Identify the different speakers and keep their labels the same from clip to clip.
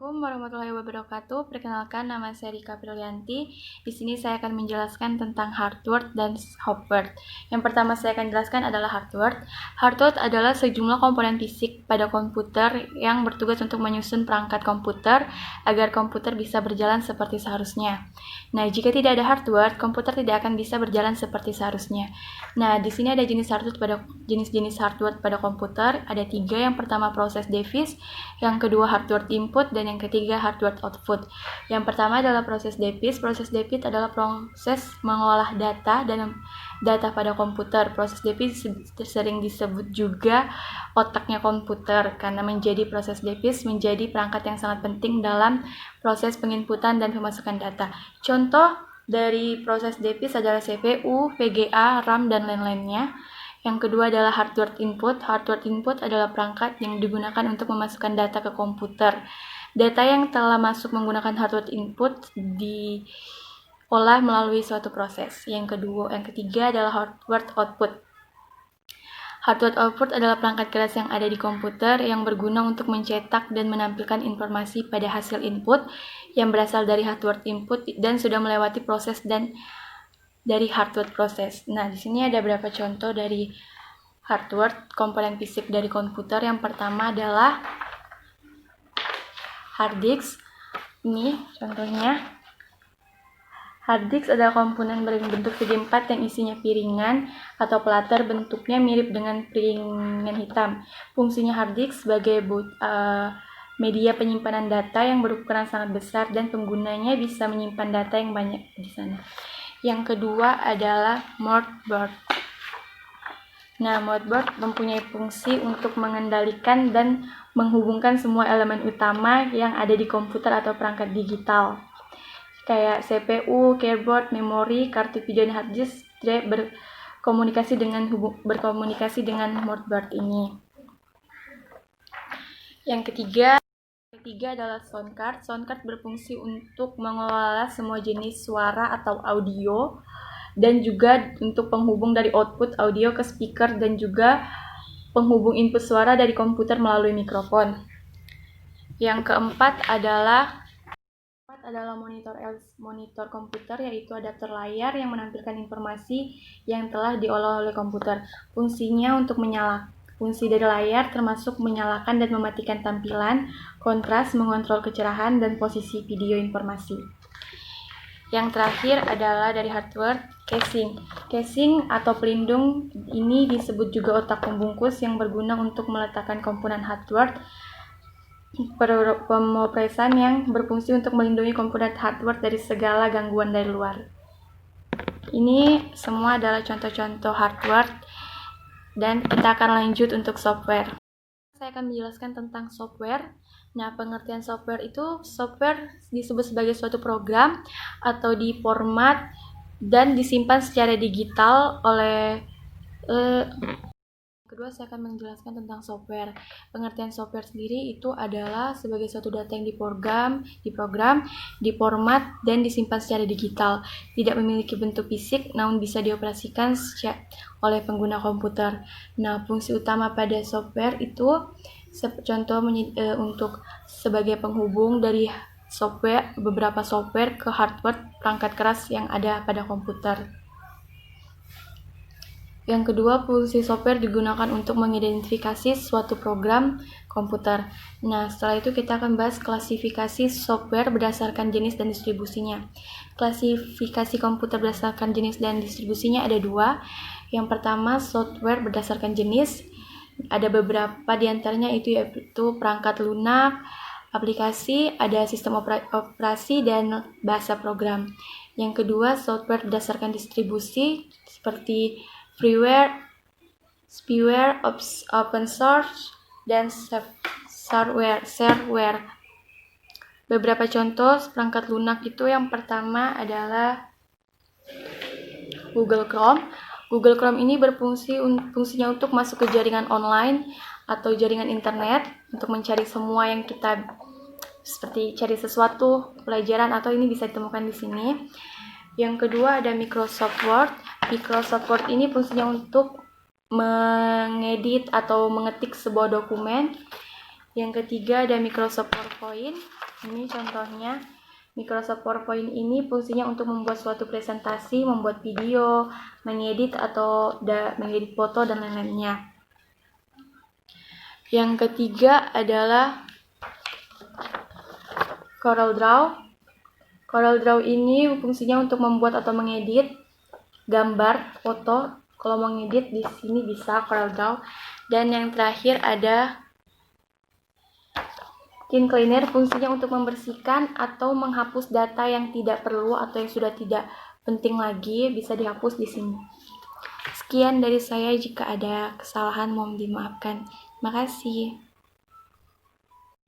Speaker 1: Assalamualaikum warahmatullahi wabarakatuh. Perkenalkan, nama saya Rika Prilianti. Di sini saya akan menjelaskan tentang hardware dan software. Yang pertama saya akan jelaskan adalah hardware. Hardware adalah sejumlah komponen fisik pada komputer yang bertugas untuk menyusun perangkat komputer agar komputer bisa berjalan seperti seharusnya. Nah, jika tidak ada hardware, komputer tidak akan bisa berjalan seperti seharusnya. Nah, di sini ada jenis-jenis hardware pada komputer. Ada 3. Yang pertama proses device, yang kedua hardware input, dan yang ketiga hardware output. Yang pertama adalah proses device. Proses device adalah proses mengolah data dan data pada komputer. Proses device sering disebut juga otaknya komputer karena proses device menjadi perangkat yang sangat penting dalam proses penginputan dan pemasukan data. Contoh dari proses device adalah CPU, VGA, RAM, dan lain-lainnya. Yang kedua adalah hardware input. Hardware input adalah perangkat yang digunakan untuk memasukkan data ke komputer. Data yang telah masuk menggunakan hardware input diolah melalui suatu proses. Yang ketiga adalah hardware output. Hardware output adalah perangkat keras yang ada di komputer yang berguna untuk mencetak dan menampilkan informasi pada hasil input yang berasal dari hardware input dan sudah melewati proses dan dari hardware proses. Nah, di sini ada beberapa contoh dari hardware komponen fisik dari komputer. Yang pertama adalah hard disk. Ini contohnya. Hard disk adalah komponen berbentuk segi empat yang isinya piringan atau platter, bentuknya mirip dengan piringan hitam. Fungsinya hard disk sebagai media penyimpanan data yang berukuran sangat besar dan penggunanya bisa menyimpan data yang banyak di sana. Yang kedua adalah motherboard. Nah, motherboard mempunyai fungsi untuk mengendalikan dan menghubungkan semua elemen utama yang ada di komputer atau perangkat digital. Kayak CPU, keyboard, memori, kartu video, dan hard disk berkomunikasi dengan motherboard ini. Yang ketiga adalah sound card. Sound card berfungsi untuk mengelola semua jenis suara atau audio dan juga untuk penghubung dari output audio ke speaker dan juga penghubung input suara dari komputer melalui mikrofon. Yang keempat adalah monitor komputer, yaitu adapter layar yang menampilkan informasi yang telah diolah oleh komputer. Fungsinya untuk fungsi dari layar termasuk menyalakan dan mematikan tampilan, kontras, mengontrol kecerahan, dan posisi video informasi. Yang terakhir adalah dari hardware, casing. Casing atau pelindung ini disebut juga otak pembungkus yang berguna untuk meletakkan komponen hardware pemopresan yang berfungsi untuk melindungi komponen hardware dari segala gangguan dari luar. Ini semua adalah contoh-contoh hardware dan kita akan lanjut untuk software. Saya akan menjelaskan tentang software. Nah, pengertian software itu, software disebut sebagai suatu program atau diformat dan disimpan secara digital oleh Kedua, saya akan menjelaskan tentang software. Pengertian software sendiri itu adalah sebagai suatu data yang diprogram, diformat, dan disimpan secara digital. Tidak memiliki bentuk fisik, namun bisa dioperasikan oleh pengguna komputer. Nah, fungsi utama pada software itu, contoh untuk sebagai penghubung dari beberapa software ke hardware perangkat keras yang ada pada komputer. Yang kedua, fungsi software digunakan untuk mengidentifikasi suatu program komputer. Nah, setelah itu kita akan bahas klasifikasi software berdasarkan jenis dan distribusinya. Klasifikasi komputer berdasarkan jenis dan distribusinya ada 2. Yang pertama, software berdasarkan jenis. Ada beberapa diantaranya yaitu perangkat lunak, aplikasi, ada sistem operasi, dan bahasa program. Yang kedua, software berdasarkan distribusi seperti freeware, spyware, open source, dan shareware. Beberapa contoh perangkat lunak itu, yang pertama adalah Google Chrome. Google Chrome ini fungsinya untuk masuk ke jaringan online atau jaringan internet untuk mencari semua yang kita seperti cari sesuatu, pelajaran, atau ini bisa ditemukan di sini. Yang kedua ada Microsoft Word. Microsoft Word ini fungsinya untuk mengedit atau mengetik sebuah dokumen. Yang ketiga ada Microsoft PowerPoint. Ini contohnya. Microsoft PowerPoint ini fungsinya untuk membuat suatu presentasi, membuat video, mengedit mengedit foto dan lain-lainnya. Yang ketiga adalah CorelDRAW. CorelDRAW ini fungsinya untuk membuat atau mengedit gambar, foto. Kalau mau ngedit di sini bisa CorelDRAW. Dan yang terakhir ada Scene Cleaner, fungsinya untuk membersihkan atau menghapus data yang tidak perlu atau yang sudah tidak penting lagi, bisa dihapus di sini. Sekian dari saya, jika ada kesalahan mohon dimaafkan. Terima kasih.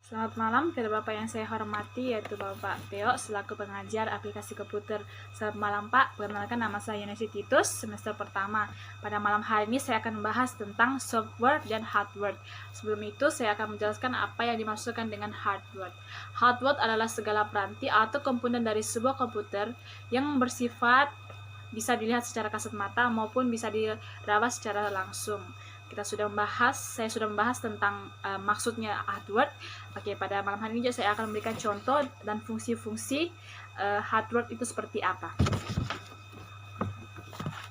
Speaker 2: Selamat malam kepada Bapak yang saya hormati, yaitu Bapak Theo selaku pengajar aplikasi komputer. Selamat malam Pak, perkenalkan nama saya Yanesi Titus, semester pertama. Pada malam hari ini saya akan membahas tentang software dan hardware. Sebelum itu saya akan menjelaskan apa yang dimaksudkan dengan hardware. Hardware adalah segala peranti atau komponen dari sebuah komputer yang bersifat bisa dilihat secara kasat mata maupun bisa dirawat secara langsung. Saya sudah membahas tentang maksudnya hardware. Oke, pada malam hari ini saya akan memberikan contoh dan fungsi-fungsi hardware itu seperti apa.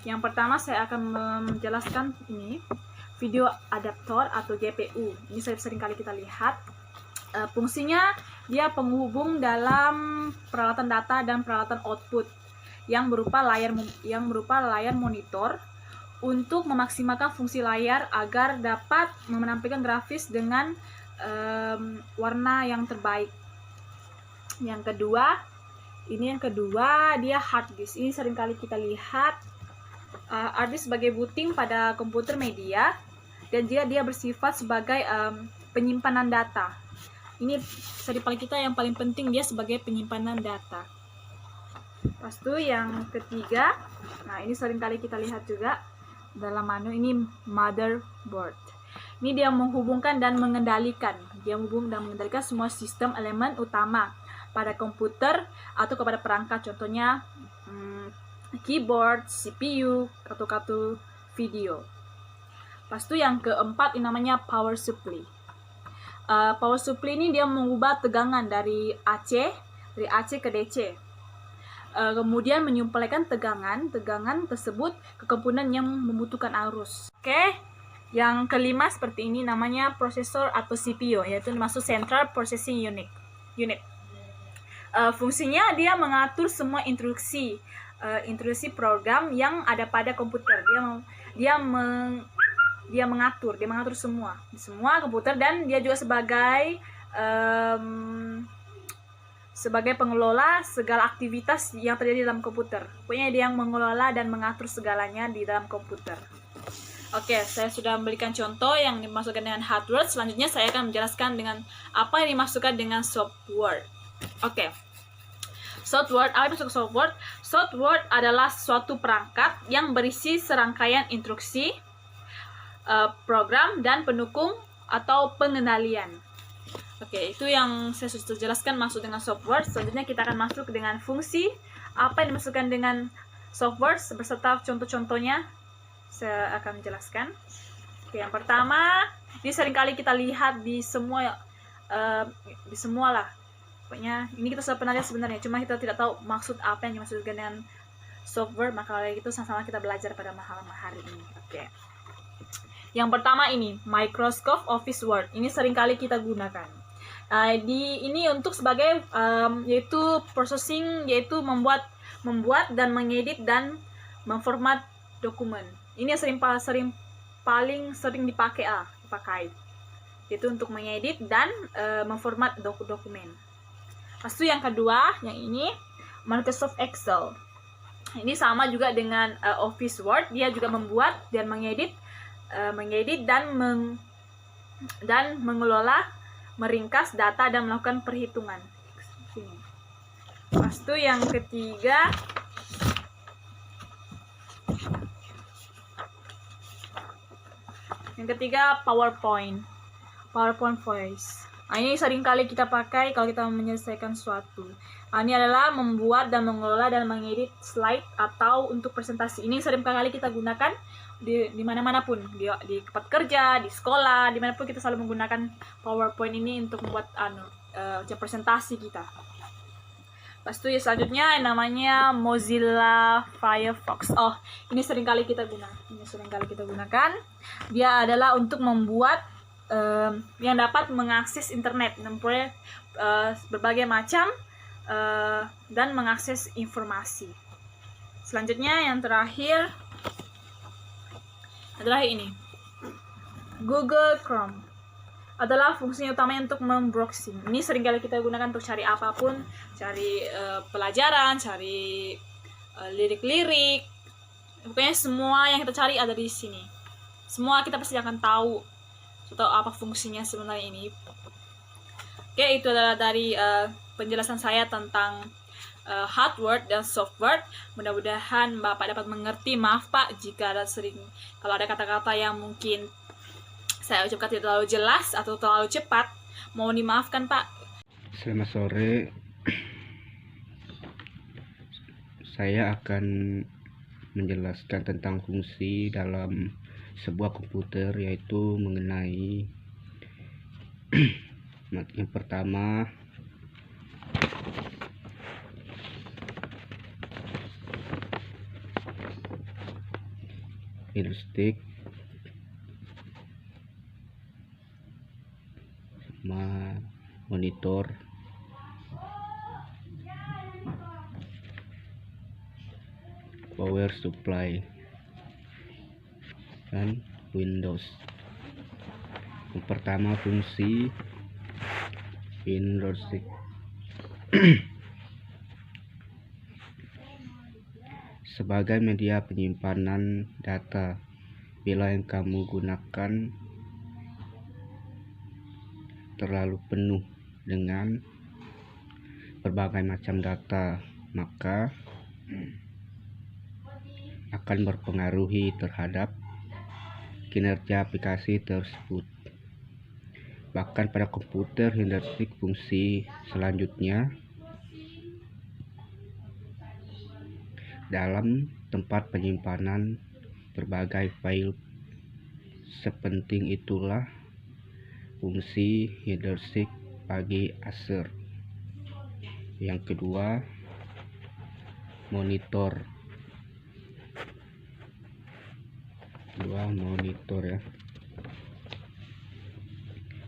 Speaker 2: Yang pertama saya akan menjelaskan ini video adaptor atau GPU. Ini sering kali kita lihat. Fungsinya dia penghubung dalam peralatan data dan peralatan output yang berupa layar monitor untuk memaksimalkan fungsi layar agar dapat menampilkan grafis dengan warna yang terbaik. Yang kedua dia hard disk. Ini seringkali kita lihat hard disk sebagai booting pada komputer media, dan dia bersifat sebagai penyimpanan data. Ini seringkali kita yang paling penting, dia sebagai penyimpanan data. Pas itu yang ketiga, nah ini seringkali kita lihat juga dalam menu ini, motherboard. Ini dia menghubungkan dan mengendalikan. Semua sistem elemen utama pada komputer atau kepada perangkat, contohnya keyboard, CPU, kartu video. Pas itu yang keempat, ini namanya power supply. Power supply ini dia mengubah tegangan dari AC ke DC. Kemudian menyuplaikan tegangan tersebut ke komponen yang membutuhkan arus. Oke, yang kelima seperti ini, namanya prosesor atau CPU, yaitu masuk Central Processing Unit. Fungsinya dia mengatur semua instruksi program yang ada pada komputer. Dia mengatur semua komputer, dan dia juga sebagai pengelola segala aktivitas yang terjadi dalam komputer. Pokoknya dia yang mengelola dan mengatur segalanya di dalam komputer. Oke, saya sudah memberikan contoh yang dimaksudkan dengan hardware. Selanjutnya saya akan menjelaskan dengan apa yang dimaksudkan dengan software. Oke. Software, apa itu software? Software adalah suatu perangkat yang berisi serangkaian instruksi, program, dan pendukung atau pengendalian. Oke, itu yang saya sudah jelaskan maksud dengan software. Selanjutnya kita akan masuk dengan fungsi. Apa yang dimaksudkan dengan software beserta contoh-contohnya saya akan menjelaskan. Oke, yang pertama, ini seringkali kita lihat di semua lah. Pokoknya ini kita sudah pernah lihat sebenarnya, cuma kita tidak tahu maksud apa yang dimaksudkan dengan software. Maka oleh itu sama-sama kita belajar pada malam hari ini. Oke. Yang pertama ini Microsoft Office Word. Ini seringkali kita gunakan. Ini untuk sebagai yaitu processing, yaitu membuat dan mengedit dan memformat dokumen. Ini yang paling sering dipakai, yaitu untuk mengedit dan memformat dokumen. Pas itu yang kedua, yang ini Microsoft Excel. Ini sama juga dengan Office Word, dia juga membuat dan mengedit dan mengelola, meringkas data dan melakukan perhitungan. Pas itu yang ketiga, PowerPoint Voice. Ini seringkali kita pakai kalau kita menyelesaikan sesuatu. Ini adalah membuat dan mengelola dan mengedit slide atau untuk presentasi. Ini seringkali kita gunakan di mana-mana pun, di tempat kerja, di sekolah, dimanapun kita selalu menggunakan PowerPoint ini untuk membuat presentasi kita. Pas itu ya selanjutnya yang namanya Mozilla Firefox. Oh, ini sering kali kita gunakan. Dia adalah untuk membuat yang dapat mengakses internet, memperoleh berbagai macam dan mengakses informasi. Selanjutnya yang terakhir adalah ini. Google Chrome adalah fungsinya utamanya untuk membrowsing. Ini seringkali kita gunakan untuk cari apapun, cari pelajaran, cari lirik-lirik. Pokoknya semua yang kita cari ada di sini. Semua kita pasti akan tahu apa fungsinya sebenarnya ini. Oke, itu adalah dari penjelasan saya tentang hardware dan software. Mudah-mudahan Bapak dapat mengerti. Maaf Pak jika kalau ada kata-kata yang mungkin saya ucapkan tidak terlalu jelas atau terlalu cepat, mohon dimaafkan Pak.
Speaker 3: Selamat sore. Saya akan menjelaskan tentang fungsi dalam sebuah komputer, yaitu mengenai yang pertama joystick, monitor, power supply, dan Windows. Yang pertama fungsi Windows. Sebagai media penyimpanan data, bila yang kamu gunakan terlalu penuh dengan berbagai macam data, maka akan berpengaruhi terhadap kinerja aplikasi tersebut. Bahkan pada komputer joystick, fungsi selanjutnya dalam tempat penyimpanan berbagai file. Sepenting itulah fungsi joystick bagi Acer. Yang kedua, monitor. Ya.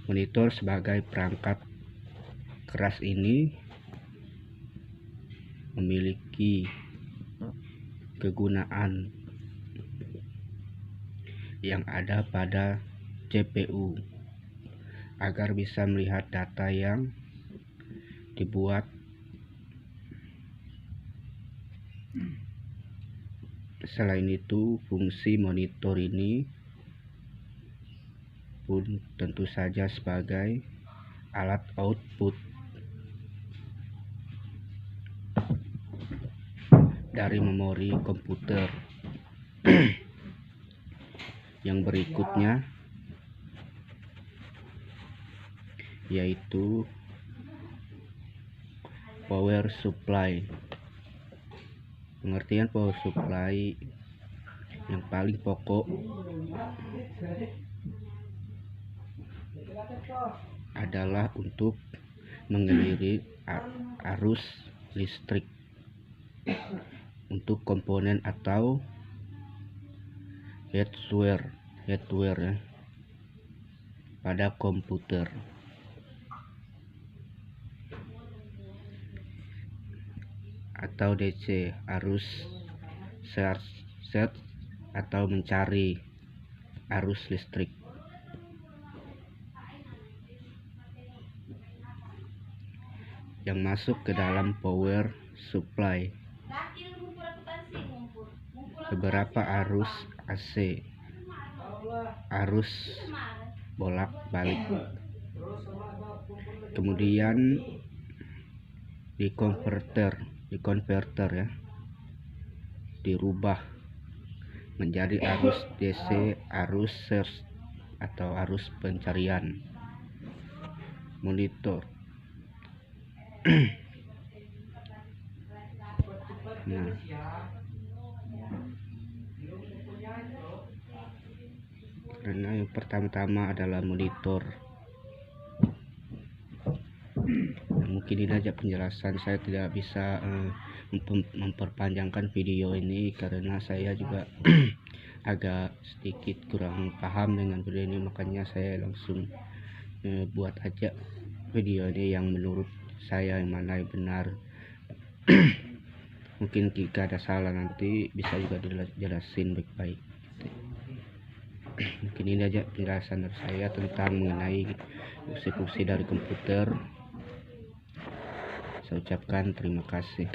Speaker 3: Monitor sebagai perangkat keras ini memiliki kegunaan yang ada pada CPU agar bisa melihat data yang dibuat. Selain itu, fungsi monitor ini pun tentu saja sebagai alat output dari memori komputer. Yang berikutnya yaitu power supply. Pengertian power supply yang paling pokok adalah untuk mengaliri arus listrik untuk komponen atau hardware ya, pada komputer. Atau DC, arus search atau mencari arus listrik. Yang masuk ke dalam power supply beberapa arus AC, arus bolak-balik, kemudian di konverter ya, dirubah menjadi arus DC, arus search atau arus pencarian. Monitor. Nah, karena yang pertama-tama adalah monitor. mungkin ini aja penjelasan. Saya tidak bisa memperpanjangkan video ini karena saya juga agak sedikit kurang paham dengan video ini, makanya saya langsung buat aja video ini yang menurut saya yang mana yang benar. Mungkin jika ada salah nanti bisa juga dijelasin baik-baik. Mungkin ini aja penjelasan dari saya tentang mengenai fungsi-fungsi dari komputer. Saya ucapkan terima kasih.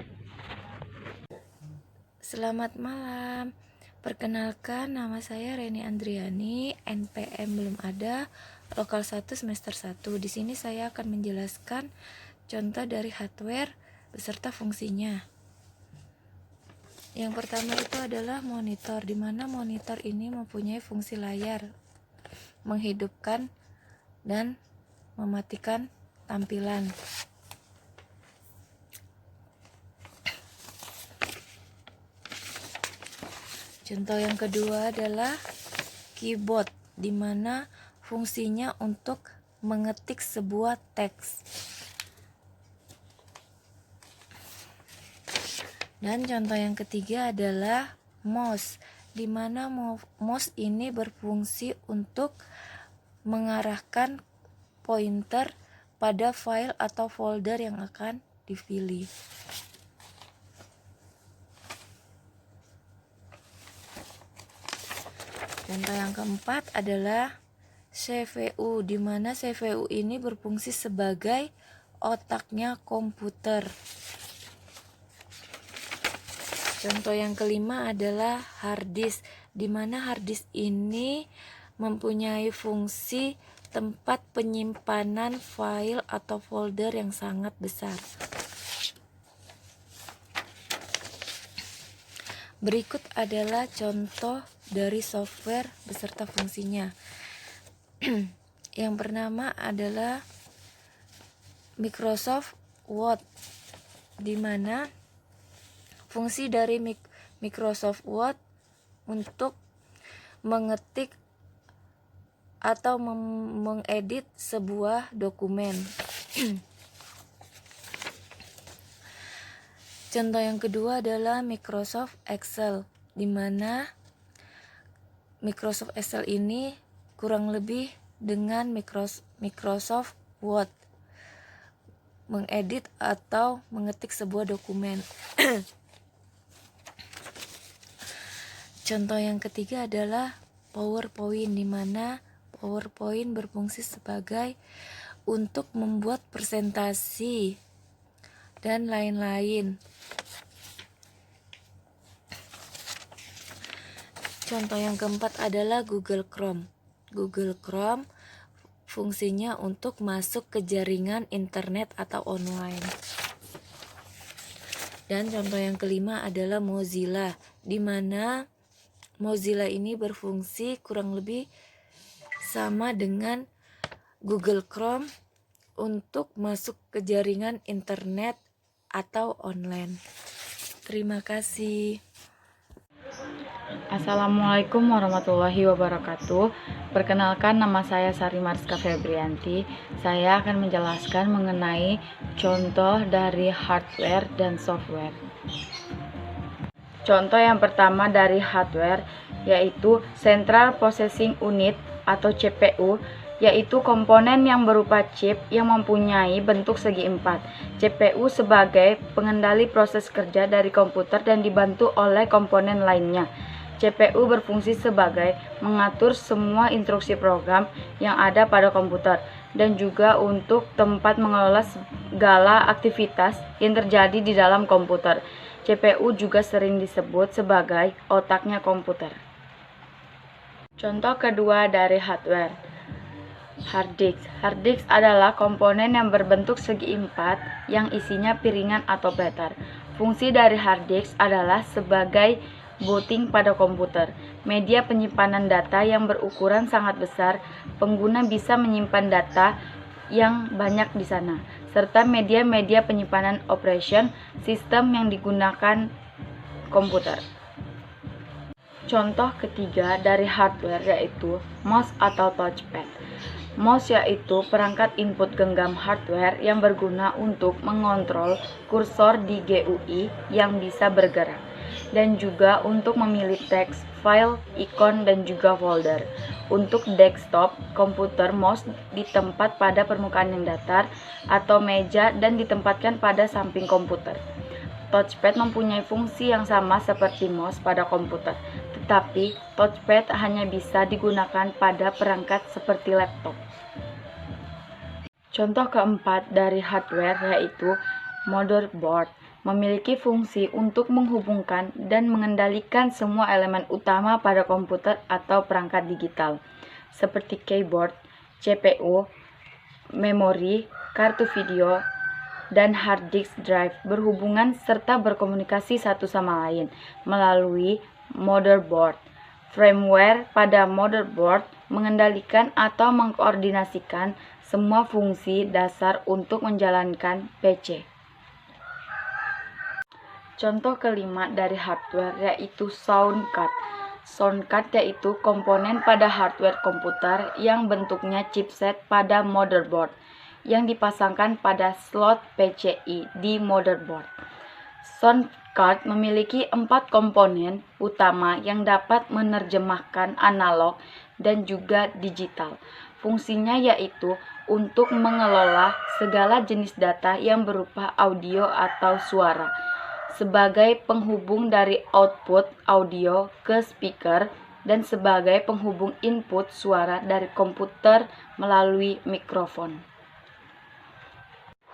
Speaker 4: Selamat malam. Perkenalkan, nama saya Reni Andriani, NPM belum ada, lokal 1 semester 1. Di sini saya akan menjelaskan contoh dari hardware beserta fungsinya. Yang pertama itu adalah monitor, di mana monitor ini mempunyai fungsi layar, menghidupkan dan mematikan tampilan. Contoh yang kedua adalah keyboard, di mana fungsinya untuk mengetik sebuah teks. Dan contoh yang ketiga adalah mouse, di mana mouse ini berfungsi untuk mengarahkan pointer pada file atau folder yang akan dipilih. Contoh yang keempat adalah CPU, di mana CPU ini berfungsi sebagai otaknya komputer. Contoh yang kelima adalah hard disk, di mana hard disk ini mempunyai fungsi tempat penyimpanan file atau folder yang sangat besar. Berikut adalah contoh dari software beserta fungsinya. Yang pertama adalah Microsoft Word, di mana fungsi dari Microsoft Word untuk mengetik atau mengedit sebuah dokumen. Contoh yang kedua adalah Microsoft Excel, di mana Microsoft Excel ini kurang lebih dengan Microsoft Word, mengedit atau mengetik sebuah dokumen. Contoh yang ketiga adalah PowerPoint, di mana PowerPoint berfungsi sebagai untuk membuat presentasi dan lain-lain. Contoh yang keempat adalah Google Chrome. Google Chrome fungsinya untuk masuk ke jaringan internet atau online. Dan contoh yang kelima adalah Mozilla, di mana Mozilla ini berfungsi kurang lebih sama dengan Google Chrome untuk masuk ke jaringan internet atau online. Terima kasih.
Speaker 1: Assalamualaikum warahmatullahi wabarakatuh. Perkenalkan, nama saya Sari Mariska Febrianti. Saya akan menjelaskan mengenai contoh dari hardware dan software. Contoh yang pertama dari hardware yaitu Central Processing Unit atau CPU, yaitu komponen yang berupa chip yang mempunyai bentuk segi empat. CPU sebagai pengendali proses kerja dari komputer dan dibantu oleh komponen lainnya. CPU berfungsi sebagai mengatur semua instruksi program yang ada pada komputer dan juga untuk tempat mengelola segala aktivitas yang terjadi di dalam komputer. CPU juga sering disebut sebagai otaknya komputer. Contoh kedua dari hardware, hard disk. Hard disk adalah komponen yang berbentuk segi empat yang isinya piringan atau platter. Fungsi dari hard disk adalah sebagai booting pada komputer, media penyimpanan data yang berukuran sangat besar. Pengguna bisa menyimpan data yang banyak di sana, serta media-media penyimpanan operation sistem yang digunakan komputer. Contoh ketiga dari hardware yaitu mouse atau touchpad. Mouse yaitu perangkat input genggam hardware yang berguna untuk mengontrol kursor di GUI yang bisa bergerak, dan juga untuk memilih teks, file, ikon, dan juga folder. Untuk desktop komputer, mouse ditempat pada permukaan yang datar atau meja dan ditempatkan pada samping komputer. Touchpad mempunyai fungsi yang sama seperti mouse pada komputer, tetapi touchpad hanya bisa digunakan pada perangkat seperti laptop. Contoh keempat dari hardware yaitu motherboard, memiliki fungsi untuk menghubungkan dan mengendalikan semua elemen utama pada komputer atau perangkat digital, seperti keyboard, CPU, memori, kartu video, dan hard disk drive berhubungan serta berkomunikasi satu sama lain melalui motherboard. Firmware pada motherboard mengendalikan atau mengkoordinasikan semua fungsi dasar untuk menjalankan PC. Contoh kelima dari hardware yaitu sound card. Sound card yaitu komponen pada hardware komputer yang bentuknya chipset pada motherboard yang dipasangkan pada slot PCI di motherboard. Sound card memiliki 4 komponen utama yang dapat menerjemahkan analog dan juga digital. Fungsinya yaitu untuk mengelola segala jenis data yang berupa audio atau suara, sebagai penghubung dari output audio ke speaker, dan sebagai penghubung input suara dari komputer melalui mikrofon.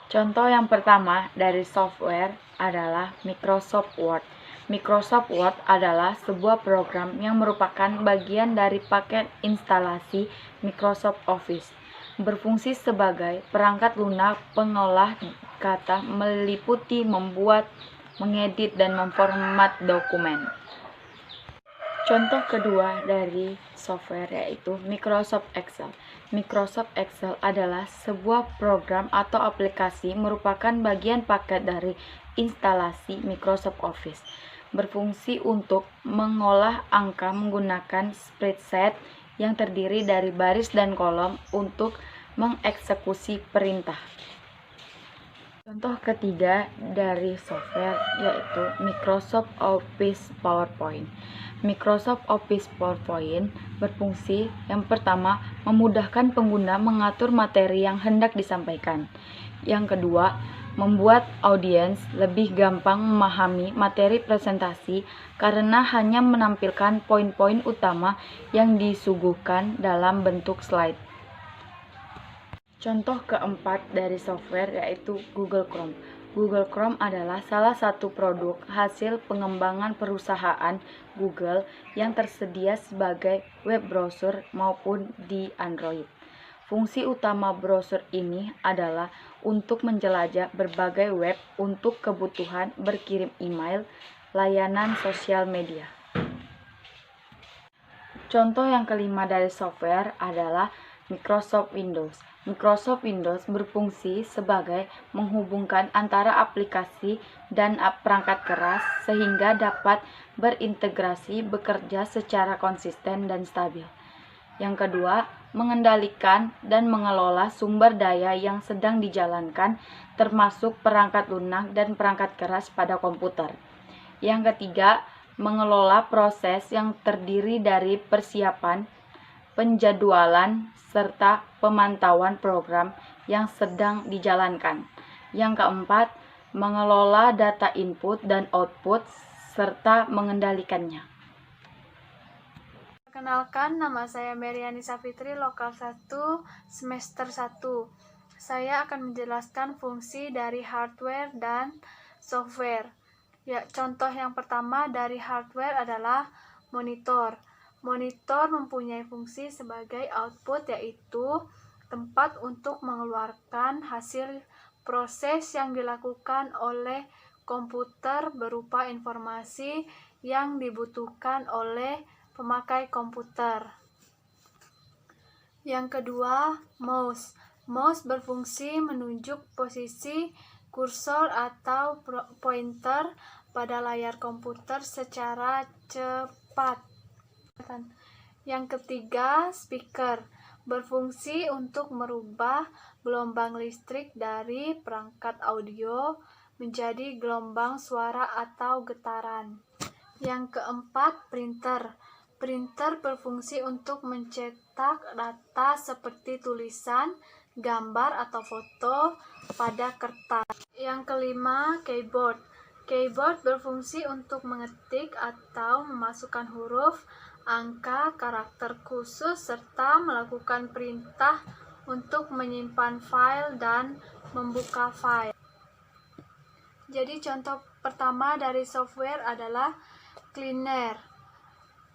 Speaker 1: Contoh yang pertama dari software adalah Microsoft Word. Microsoft Word adalah sebuah program yang merupakan bagian dari paket instalasi Microsoft Office. Berfungsi sebagai perangkat lunak pengolah kata meliputi membuat, mengedit, dan memformat dokumen. Contoh kedua dari software yaitu Microsoft Excel. Microsoft Excel adalah sebuah program atau aplikasi merupakan bagian paket dari instalasi Microsoft Office. Berfungsi untuk mengolah angka menggunakan spreadsheet yang terdiri dari baris dan kolom untuk mengeksekusi perintah. Contoh ketiga dari software yaitu Microsoft Office PowerPoint. Microsoft Office PowerPoint berfungsi yang pertama memudahkan pengguna mengatur materi yang hendak disampaikan. Yang kedua, membuat audiens lebih gampang memahami materi presentasi karena hanya menampilkan poin-poin utama yang disuguhkan dalam bentuk slide. Contoh keempat dari software yaitu Google Chrome. Google Chrome adalah salah satu produk hasil pengembangan perusahaan Google yang tersedia sebagai web browser maupun di Android. Fungsi utama browser ini adalah untuk menjelajah berbagai web untuk kebutuhan berkirim email, layanan sosial media. Contoh yang kelima dari software adalah Microsoft Windows. Microsoft Windows berfungsi sebagai menghubungkan antara aplikasi dan perangkat keras sehingga dapat berintegrasi bekerja secara konsisten dan stabil. Yang kedua, mengendalikan dan mengelola sumber daya yang sedang dijalankan termasuk perangkat lunak dan perangkat keras pada komputer. Yang ketiga, mengelola proses yang terdiri dari persiapan, penjadwalan, serta pemantauan program yang sedang dijalankan. Yang keempat, mengelola data input dan output, serta mengendalikannya.
Speaker 5: Perkenalkan, nama saya Meriani Safitri, Lokal 1, Semester 1. Saya akan menjelaskan fungsi dari hardware dan software. Ya, contoh yang pertama dari hardware adalah monitor. Monitor mempunyai fungsi sebagai output, yaitu tempat untuk mengeluarkan hasil proses yang dilakukan oleh komputer berupa informasi yang dibutuhkan oleh pemakai komputer. Yang kedua, mouse. Mouse berfungsi menunjuk posisi kursor atau pointer pada layar komputer secara cepat. Yang ketiga, speaker. berfungsi untuk merubah gelombang listrik dari perangkat audio menjadi gelombang suara atau getaran. Yang keempat, printer. Printer berfungsi untuk mencetak data seperti tulisan, gambar atau foto pada kertas. Yang kelima, keyboard. Keyboard berfungsi untuk mengetik atau memasukkan huruf, angka, karakter khusus, serta melakukan perintah untuk menyimpan file dan membuka file. Jadi contoh pertama dari software adalah Cleaner.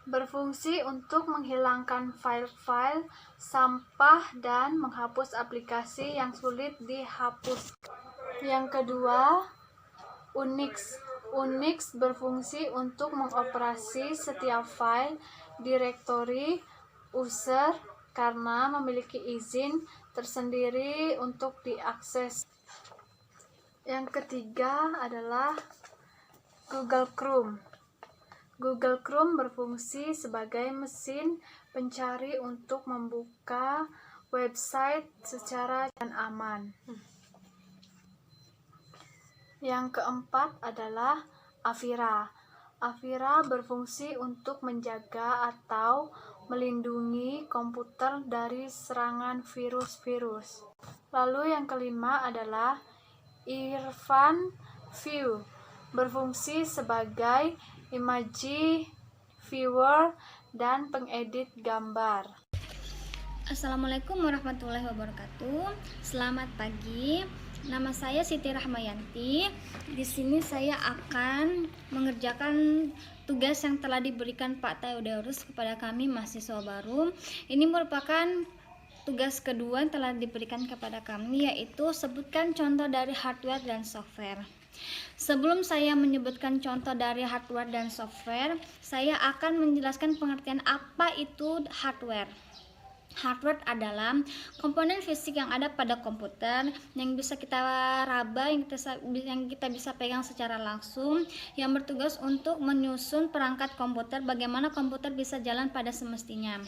Speaker 5: Berfungsi untuk menghilangkan file-file, sampah, dan menghapus aplikasi yang sulit dihapus. Yang kedua, Unix. Unix berfungsi untuk mengoperasi setiap file, direktori, user, karena memiliki izin tersendiri untuk diakses. Yang ketiga adalah Google Chrome. Google Chrome berfungsi sebagai mesin pencari untuk membuka website secara dan aman. Yang keempat adalah Avira. Avira berfungsi untuk menjaga atau melindungi komputer dari serangan virus-virus. Lalu yang kelima adalah Irfan View. Berfungsi sebagai image viewer dan pengedit gambar.
Speaker 6: Assalamualaikum warahmatullahi wabarakatuh. Selamat pagi. Nama saya Siti Rahmayanti. Di sini saya akan mengerjakan tugas yang telah diberikan Pak Theodorus kepada kami mahasiswa baru. Ini merupakan tugas kedua yang telah diberikan kepada kami, yaitu sebutkan contoh dari hardware dan software. Sebelum saya menyebutkan contoh dari hardware dan software, saya akan menjelaskan pengertian apa itu hardware. Hardware adalah komponen fisik yang ada pada komputer yang bisa kita raba, yang kita bisa pegang secara langsung, yang bertugas untuk menyusun perangkat komputer bagaimana komputer bisa jalan pada semestinya.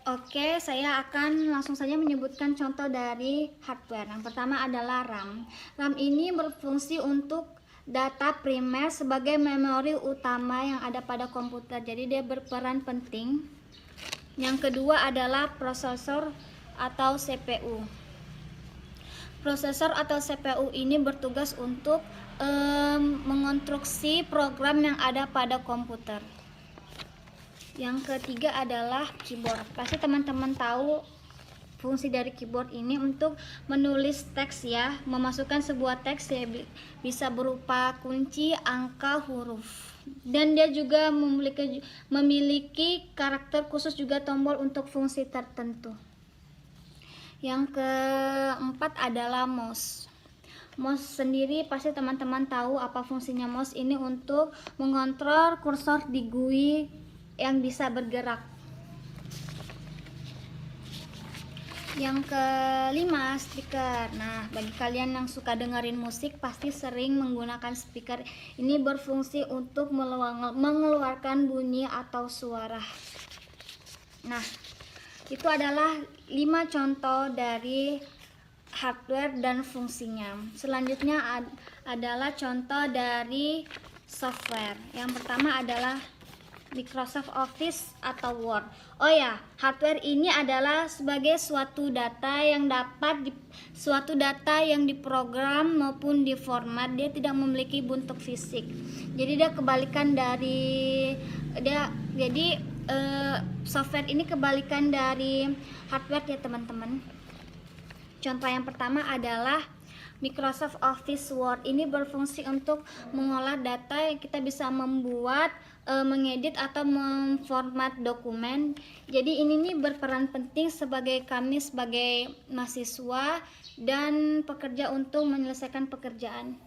Speaker 6: Oke, saya akan langsung saja menyebutkan contoh dari hardware. Yang pertama adalah RAM. RAM ini berfungsi untuk data primer sebagai memori utama yang ada pada komputer. Jadi dia berperan penting. Yang kedua adalah prosesor atau CPU. Prosesor atau CPU ini bertugas untuk mengonstruksi program yang ada pada komputer. Yang ketiga adalah keyboard. Pasti teman-teman tahu fungsi dari keyboard ini untuk menulis teks ya, memasukkan sebuah teks ya, bisa berupa kunci, angka, huruf. Dan dia juga memiliki karakter khusus, juga tombol untuk fungsi tertentu. Yang keempat adalah mouse. Mouse sendiri pasti teman-teman tahu apa fungsinya. Mouse ini untuk mengontrol kursor di GUI yang bisa bergerak. Yang kelima, speaker. Nah, bagi kalian yang suka dengerin musik pasti sering menggunakan speaker. Ini berfungsi untuk mengeluarkan bunyi atau suara. Nah, itu adalah 5 contoh dari hardware dan fungsinya. Selanjutnya adalah contoh dari software. Yang pertama adalah Microsoft Office atau Word. Oh ya, hardware ini adalah sebagai suatu data yang diprogram maupun diformat. Dia tidak memiliki bentuk fisik. Jadi dia kebalikan dari software ini kebalikan dari hardware ya teman-teman. Contoh yang pertama adalah Microsoft Office Word. Ini berfungsi untuk mengolah data yang kita bisa membuat, mengedit atau memformat dokumen. Jadi ini nih berperan penting sebagai kami sebagai mahasiswa dan pekerja untuk menyelesaikan pekerjaan.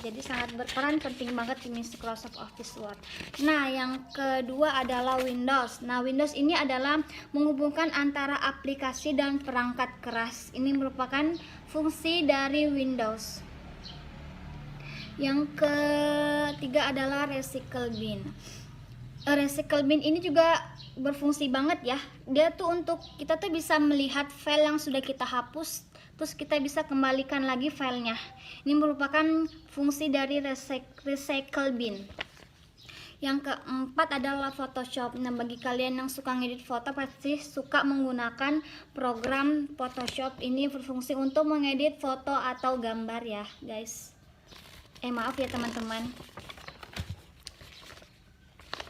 Speaker 6: Jadi sangat berperan penting banget di Microsoft Office Word. Nah, yang kedua adalah Windows. Nah, Windows ini adalah menghubungkan antara aplikasi dan perangkat keras. Ini merupakan fungsi dari Windows. Yang ketiga adalah Recycle Bin. Recycle bin ini juga berfungsi banget ya. Dia tuh untuk kita tuh bisa melihat file yang sudah kita hapus, terus kita bisa kembalikan lagi filenya. Ini merupakan fungsi dari recycle bin. Yang keempat adalah Photoshop. Nah, bagi kalian yang suka ngedit foto pasti suka menggunakan program Photoshop. Ini berfungsi untuk mengedit foto atau gambar ya, guys. Maaf ya teman-teman.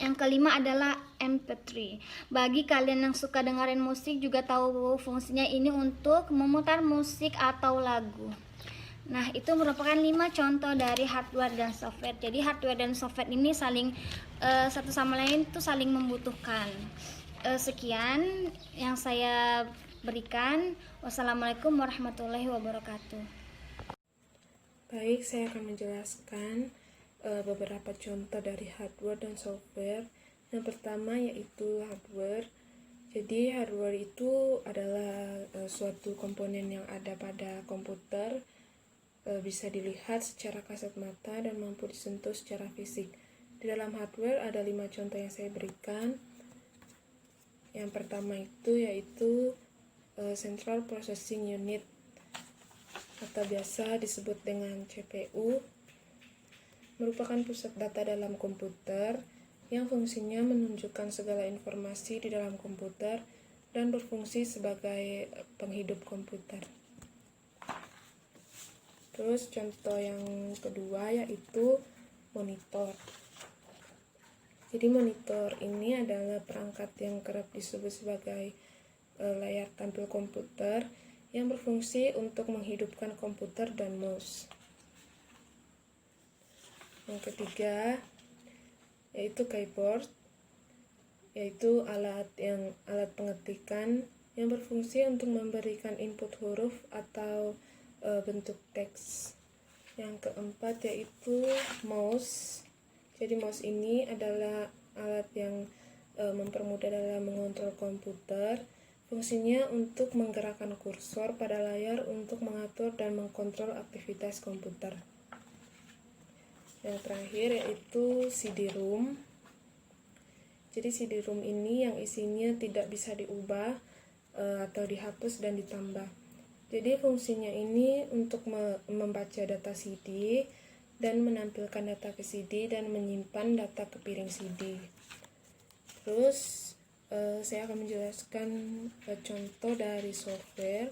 Speaker 6: Yang kelima adalah MP3. Bagi kalian yang suka dengerin musik juga tahu fungsinya ini untuk memutar musik atau lagu. Nah, itu merupakan 5 contoh dari hardware dan software. Jadi hardware dan software ini saling satu sama lain tuh saling membutuhkan. Sekian yang saya berikan. Wassalamualaikum warahmatullahi wabarakatuh.
Speaker 7: Baik, saya akan menjelaskan beberapa contoh dari hardware dan software. Yang pertama yaitu hardware. Jadi hardware itu adalah suatu komponen yang ada pada komputer, bisa dilihat secara kasat mata dan mampu disentuh secara fisik. Di dalam hardware ada 5 contoh yang saya berikan. Yang pertama itu yaitu Central Processing Unit atau biasa disebut dengan CPU, merupakan pusat data dalam komputer yang fungsinya menunjukkan segala informasi di dalam komputer dan berfungsi sebagai penghidup komputer. Terus contoh yang kedua yaitu monitor. Jadi monitor ini adalah perangkat yang kerap disebut sebagai layar tampil komputer yang berfungsi untuk menghidupkan komputer dan mouse. Yang ketiga yaitu keyboard, yaitu alat pengetikan yang berfungsi untuk memberikan input huruf atau bentuk teks. Yang keempat yaitu mouse. Jadi mouse ini adalah alat yang mempermudah dalam mengontrol komputer. Fungsinya untuk menggerakkan kursor pada layar untuk mengatur dan mengkontrol aktivitas komputer. Yang terakhir yaitu CD-ROM. Jadi CD-ROM ini yang isinya tidak bisa diubah atau dihapus dan ditambah. Jadi fungsinya ini untuk membaca data CD dan menampilkan data ke CD dan menyimpan data ke piring CD. Terus saya akan menjelaskan contoh dari software.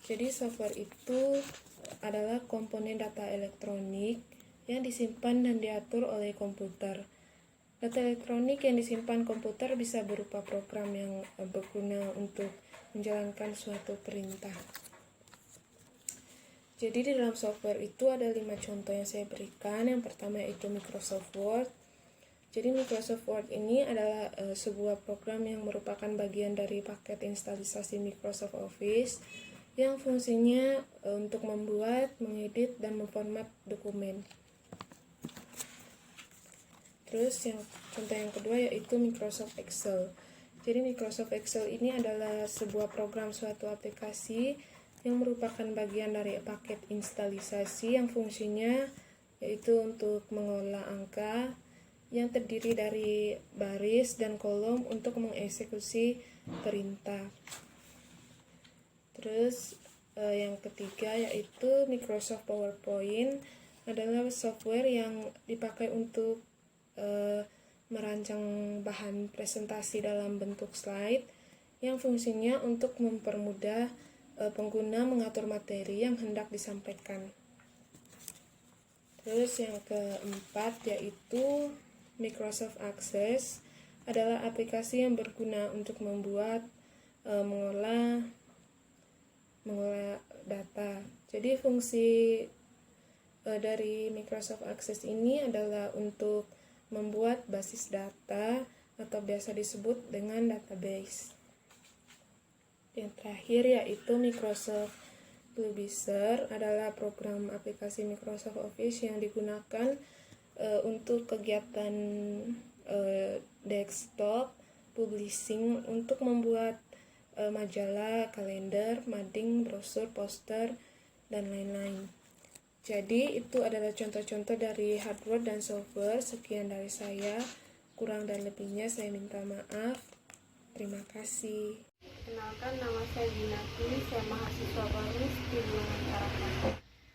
Speaker 7: Jadi software itu adalah komponen data elektronik yang disimpan dan diatur oleh komputer. Data elektronik yang disimpan komputer bisa berupa program yang berguna untuk menjalankan suatu perintah. Jadi di dalam software itu ada 5 contoh yang saya berikan. Yang pertama yaitu Microsoft Word. Jadi Microsoft Word ini adalah sebuah program yang merupakan bagian dari paket instalisasi Microsoft Office yang fungsinya untuk membuat, mengedit, dan memformat dokumen. Terus contoh yang kedua yaitu Microsoft Excel. Jadi Microsoft Excel ini adalah sebuah program suatu aplikasi yang merupakan bagian dari paket instalisasi yang fungsinya yaitu untuk mengolah angka yang terdiri dari baris dan kolom untuk mengeksekusi perintah. Terus yang ketiga yaitu Microsoft PowerPoint adalah software yang dipakai untuk merancang bahan presentasi dalam bentuk slide yang fungsinya untuk mempermudah pengguna mengatur materi yang hendak disampaikan. Terus yang keempat yaitu Microsoft Access adalah aplikasi yang berguna untuk membuat mengolah data. Jadi fungsi dari Microsoft Access ini adalah untuk membuat basis data atau biasa disebut dengan database. Yang terakhir yaitu Microsoft Publisher adalah program aplikasi Microsoft Office yang digunakan untuk kegiatan desktop publishing untuk membuat majalah, kalender, mading, brosur, poster, dan lain-lain. Jadi itu adalah contoh-contoh dari hardware dan software. Sekian dari saya. Kurang dan lebihnya saya minta maaf. Terima kasih.
Speaker 5: Kenalkan, nama saya Binati, saya mahasiswa baru Stimulan Tarakan.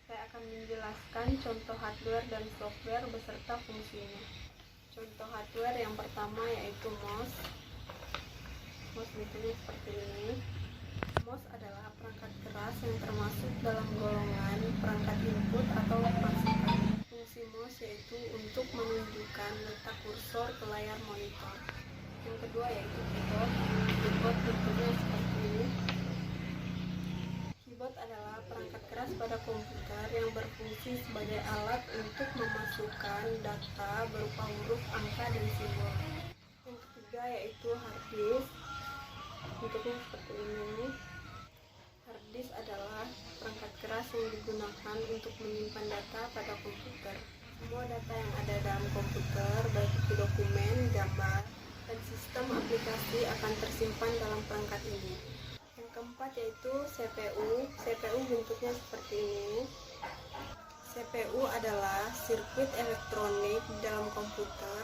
Speaker 5: Saya akan menjelaskan contoh hardware dan software beserta fungsinya. Contoh hardware yang pertama yaitu mouse. Mouse bentuknya seperti ini. Mouse adalah perangkat keras yang termasuk dalam golongan perangkat input atau masukan. Fungsi mouse yaitu untuk menunjukkan letak kursor ke layar monitor. Yang kedua yaitu keyboard. Keyboard bentuknya seperti ini. Keyboard adalah perangkat keras pada komputer yang berfungsi sebagai alat untuk memasukkan data berupa huruf, angka, dan simbol. Yang ketiga yaitu hard disk. Bentuknya seperti ini. Hard disk adalah perangkat keras yang digunakan untuk menyimpan data pada komputer. Semua data yang ada dalam komputer, baik itu dokumen, gambar, dan sistem aplikasi akan tersimpan dalam perangkat ini. Yang keempat yaitu CPU. CPU bentuknya seperti ini. CPU adalah sirkuit elektronik dalam komputer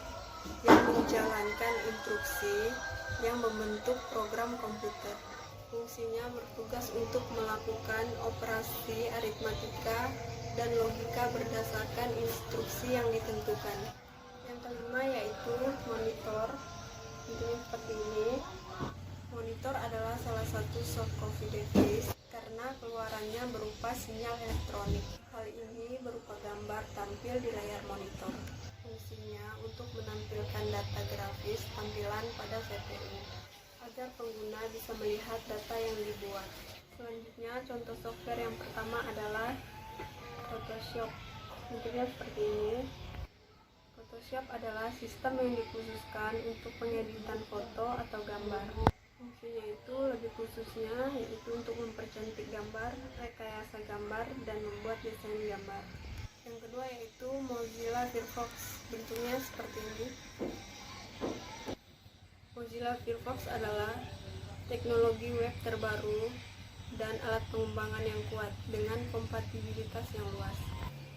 Speaker 5: yang menjalankan instruksi yang membentuk program komputer. Fungsinya bertugas untuk melakukan operasi aritmatika dan logika berdasarkan instruksi yang ditentukan. Yang kelima yaitu monitor. Bentuknya seperti ini. Monitor adalah salah satu soft copy device karena keluarannya berupa sinyal elektronik. Hal ini berupa gambar tampil di layar monitor. Fungsinya untuk menampilkan data grafis tampilan pada CPU agar pengguna bisa melihat data yang dibuat. Selanjutnya, contoh software yang pertama adalah Photoshop. Bentuknya seperti ini. Photoshop adalah sistem yang dikhususkan untuk pengeditan foto atau gambar. Fungsinya itu lebih khususnya yaitu untuk mempercantik gambar, rekayasa gambar, dan membuat desain gambar. Yang kedua yaitu Mozilla Firefox. Bentuknya seperti ini. Mozilla Firefox adalah teknologi web terbaru dan alat pengembangan yang kuat dengan kompatibilitas yang luas.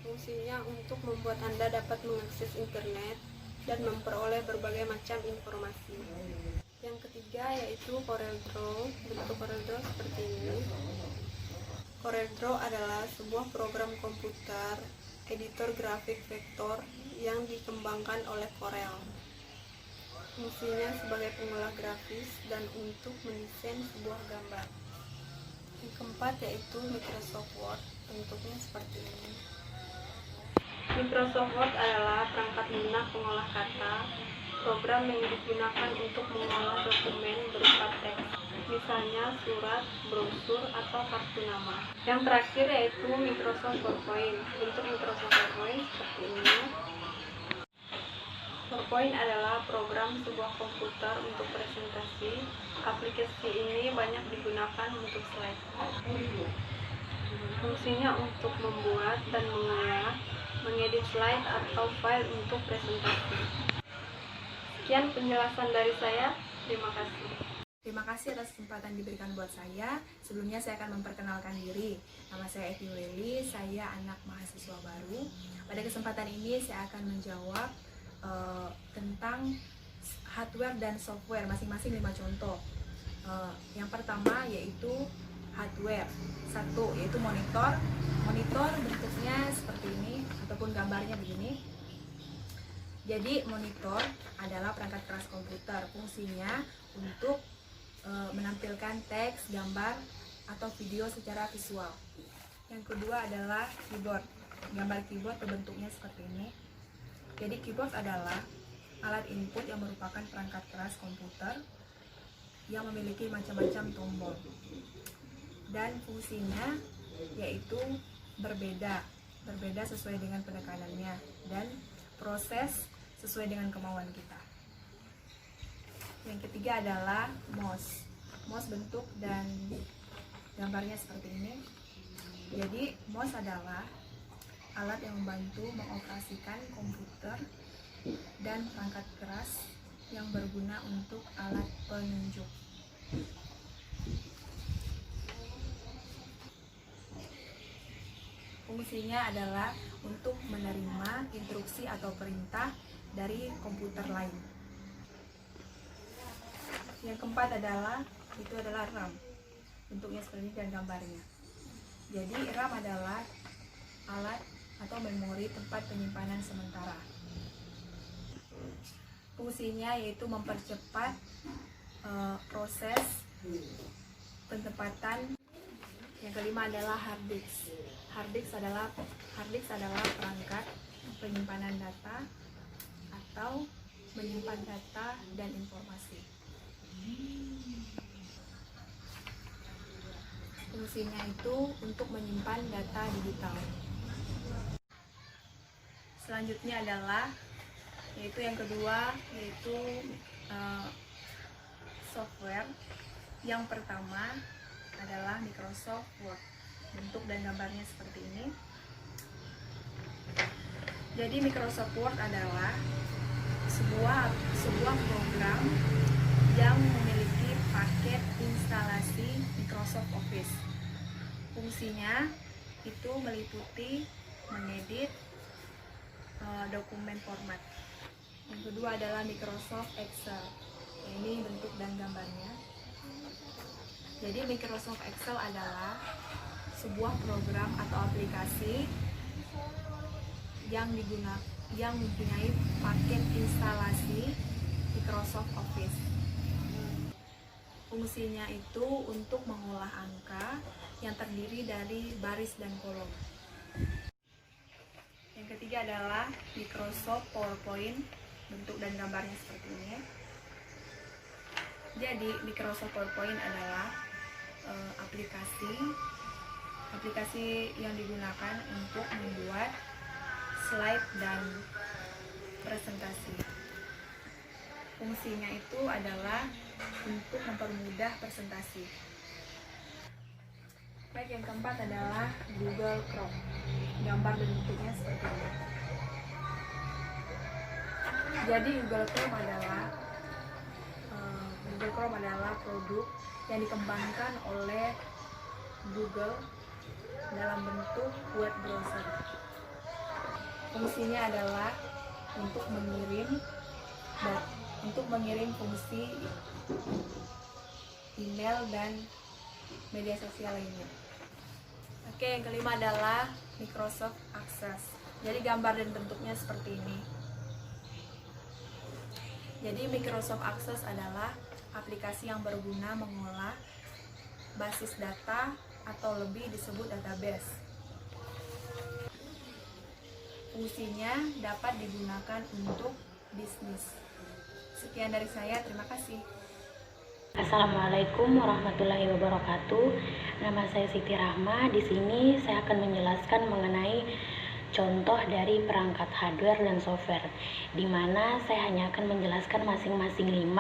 Speaker 5: Fungsinya untuk membuat Anda dapat mengakses internet dan memperoleh berbagai macam informasi. Yang ketiga yaitu CorelDRAW. Bentuk CorelDRAW seperti ini. CorelDRAW adalah sebuah program komputer editor grafik vektor yang dikembangkan oleh Corel. Fungsinya sebagai pengolah grafis dan untuk mendesain sebuah gambar. Yang keempat yaitu Microsoft Word. Bentuknya seperti ini. Microsoft Word adalah perangkat lunak pengolah kata, program yang digunakan untuk mengolah dokumen berupa teks, misalnya surat, brosur, atau kartu nama. Yang terakhir yaitu Microsoft PowerPoint. Bentuk Microsoft PowerPoint seperti ini. PowerPoint adalah program sebuah komputer untuk presentasi. Aplikasi ini banyak digunakan untuk slide. Fungsinya untuk membuat dan mengedit slide atau file untuk presentasi. Sekian penjelasan dari saya. Terima kasih.
Speaker 8: Terima kasih atas kesempatan diberikan buat saya. Sebelumnya saya akan memperkenalkan diri. Nama saya Evi Leli, saya anak mahasiswa baru. Pada kesempatan ini saya akan menjawab tentang hardware dan software, masing-masing 5 contoh. Yang pertama yaitu hardware. 1 yaitu monitor. Monitor bentuknya seperti ini ataupun gambarnya begini. Jadi monitor adalah perangkat keras komputer. Fungsinya untuk menampilkan teks, gambar, atau video secara visual. Yang kedua adalah keyboard. Gambar keyboard bentuknya seperti ini. Jadi keyboard adalah alat input yang merupakan perangkat keras komputer yang memiliki macam-macam tombol. Dan fungsinya yaitu berbeda sesuai dengan penekanannya dan proses sesuai dengan kemauan kita. Yang ketiga adalah mouse. Mouse bentuk dan gambarnya seperti ini. Jadi mouse adalah alat yang membantu mengoperasikan komputer dan perangkat keras yang berguna untuk alat penunjuk. Fungsinya adalah untuk menerima instruksi atau perintah dari komputer lain. Yang keempat adalah RAM. Bentuknya seperti ini dan gambarnya. Jadi RAM adalah alat atau memori tempat penyimpanan sementara. Fungsinya yaitu mempercepat proses penempatan. Yang kelima adalah hard disk. Hard disk adalah perangkat penyimpanan data atau menyimpan data dan informasi. Fungsinya itu untuk menyimpan data digital. Selanjutnya adalah yang kedua yaitu software. Yang pertama adalah Microsoft Word. Bentuk dan gambarnya seperti ini. Jadi Microsoft Word adalah sebuah program yang memiliki paket instalasi Microsoft Office. Fungsinya itu meliputi mengedit dokumen format. Yang kedua adalah Microsoft Excel. Ini bentuk dan gambarnya. Jadi Microsoft Excel adalah sebuah program atau aplikasi yang mempunyai paket instalasi Microsoft Office. Fungsinya itu untuk mengolah angka yang terdiri dari baris dan kolom. Yang ketiga adalah Microsoft PowerPoint. Bentuk dan gambarnya seperti ini. Jadi Microsoft PowerPoint adalah aplikasi yang digunakan untuk membuat slide dan presentasi. Fungsinya itu adalah untuk mempermudah presentasi. Baik, yang keempat adalah Google Chrome. Gambar dan bentuknya seperti ini. Jadi Google Chrome adalah produk yang dikembangkan oleh Google dalam bentuk web browser. Fungsinya adalah untuk mengirim fungsi email dan media sosial lainnya. Oke, yang kelima adalah Microsoft Access. Jadi gambar dan bentuknya seperti ini. Jadi Microsoft Access adalah aplikasi yang berguna mengolah basis data atau lebih disebut database. Fungsinya dapat digunakan untuk bisnis. Sekian dari saya, terima kasih.
Speaker 9: Assalamualaikum warahmatullahi wabarakatuh. Nama saya Siti Rahma. Di sini saya akan menjelaskan mengenai contoh dari perangkat hardware dan software, di mana saya hanya akan menjelaskan masing-masing 5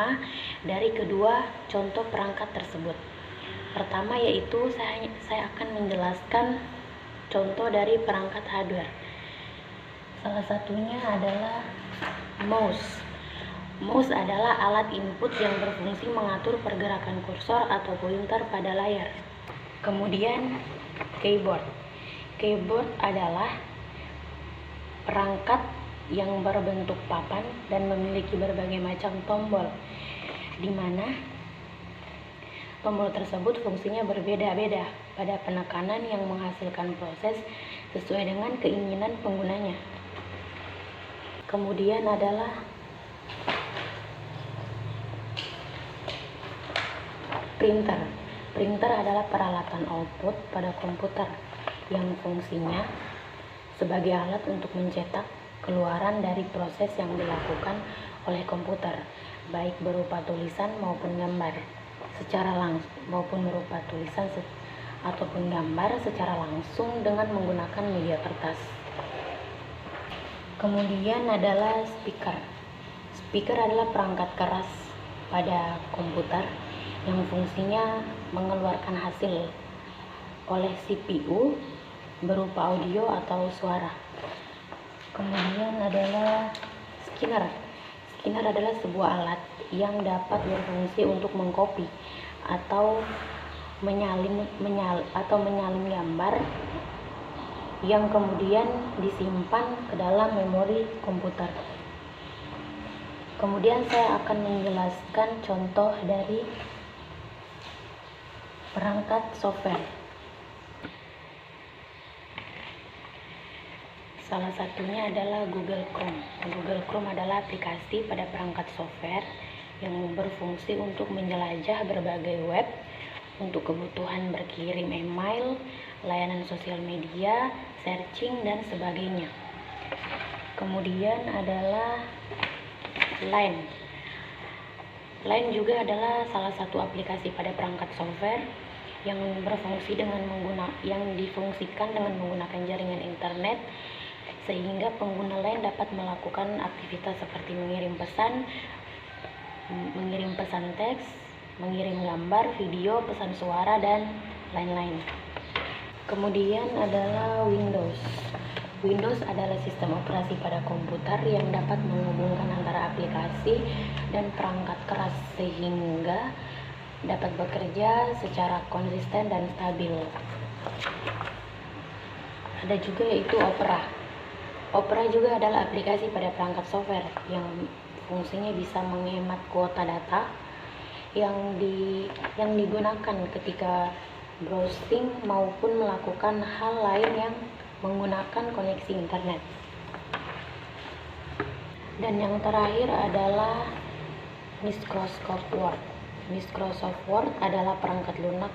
Speaker 9: dari kedua contoh perangkat tersebut. Pertama yaitu saya akan menjelaskan contoh dari perangkat hardware. Salah satunya adalah mouse. Mouse adalah alat input yang berfungsi mengatur pergerakan kursor atau pointer pada layar. Kemudian keyboard. Keyboard adalah perangkat yang berbentuk papan dan memiliki berbagai macam tombol, di mana tombol tersebut fungsinya berbeda-beda pada penekanan yang menghasilkan proses sesuai dengan keinginan penggunanya. Kemudian adalah printer. Printer adalah peralatan output pada komputer yang fungsinya sebagai alat untuk mencetak keluaran dari proses yang dilakukan oleh komputer, baik berupa tulisan maupun gambar secara langsung maupun berupa tulisan ataupun gambar secara langsung dengan menggunakan media kertas. Kemudian adalah speaker. Speaker adalah perangkat keras pada komputer yang fungsinya mengeluarkan hasil oleh CPU berupa audio atau suara. Kemudian adalah scanner. Scanner adalah sebuah alat yang dapat berfungsi untuk mengcopy atau menyalin gambar yang kemudian disimpan ke dalam memori komputer. Kemudian saya akan menjelaskan contoh dari perangkat software. Salah satunya adalah Google Chrome. Google Chrome adalah aplikasi pada perangkat software yang berfungsi untuk menjelajah berbagai web untuk kebutuhan berkirim email, layanan sosial media, searching, dan sebagainya. Kemudian adalah Line. Line juga adalah salah satu aplikasi pada perangkat software yang difungsikan dengan menggunakan jaringan internet, sehingga pengguna Line dapat melakukan aktivitas seperti mengirim pesan teks, mengirim gambar, video, pesan suara, dan lain-lain. Kemudian adalah Windows. Windows adalah sistem operasi pada komputer yang dapat menghubungkan antara aplikasi dan perangkat keras sehingga dapat bekerja secara konsisten dan stabil. Ada juga yaitu Opera. Opera juga adalah aplikasi pada perangkat software yang fungsinya bisa menghemat kuota data yang digunakan ketika browsing maupun melakukan hal lain yang menggunakan koneksi internet. Dan yang terakhir adalah Microsoft Word. Microsoft Word adalah perangkat lunak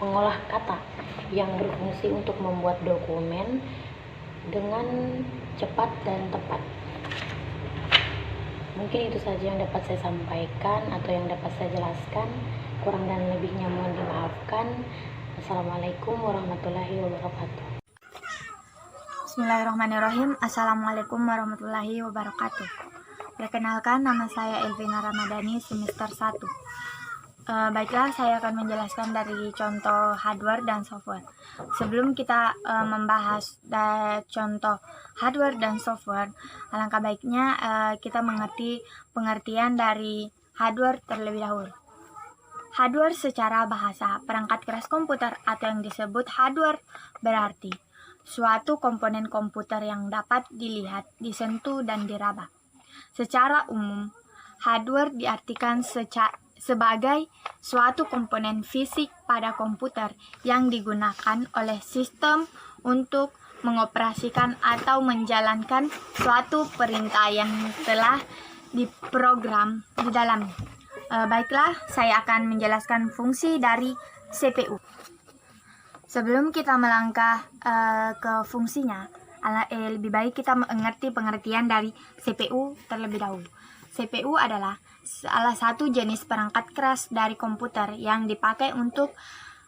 Speaker 9: pengolah kata yang berfungsi untuk membuat dokumen dengan cepat dan tepat. Mungkin itu saja yang dapat saya sampaikan atau yang dapat saya jelaskan. Kurang dan lebihnya mohon dimaafkan. Assalamualaikum warahmatullahi wabarakatuh.
Speaker 6: Bismillahirrahmanirrahim. Assalamualaikum warahmatullahi wabarakatuh. Perkenalkan, nama saya Elvina Ramadhani, semester 1. Baiklah, saya akan menjelaskan dari contoh hardware dan software. Sebelum kita membahas contoh hardware dan software, alangkah baiknya kita mengerti pengertian dari hardware terlebih dahulu. Hardware secara bahasa, perangkat keras komputer atau yang disebut hardware berarti suatu komponen komputer yang dapat dilihat, disentuh, dan diraba. Secara umum, hardware diartikan sebagai suatu komponen fisik pada komputer yang digunakan oleh sistem untuk mengoperasikan atau menjalankan suatu perintah yang telah diprogram di dalamnya. Baiklah, saya akan menjelaskan fungsi dari CPU. Sebelum kita melangkah ke fungsinya, lebih baik kita mengerti pengertian dari CPU terlebih dahulu. CPU adalah salah satu jenis perangkat keras dari komputer yang dipakai untuk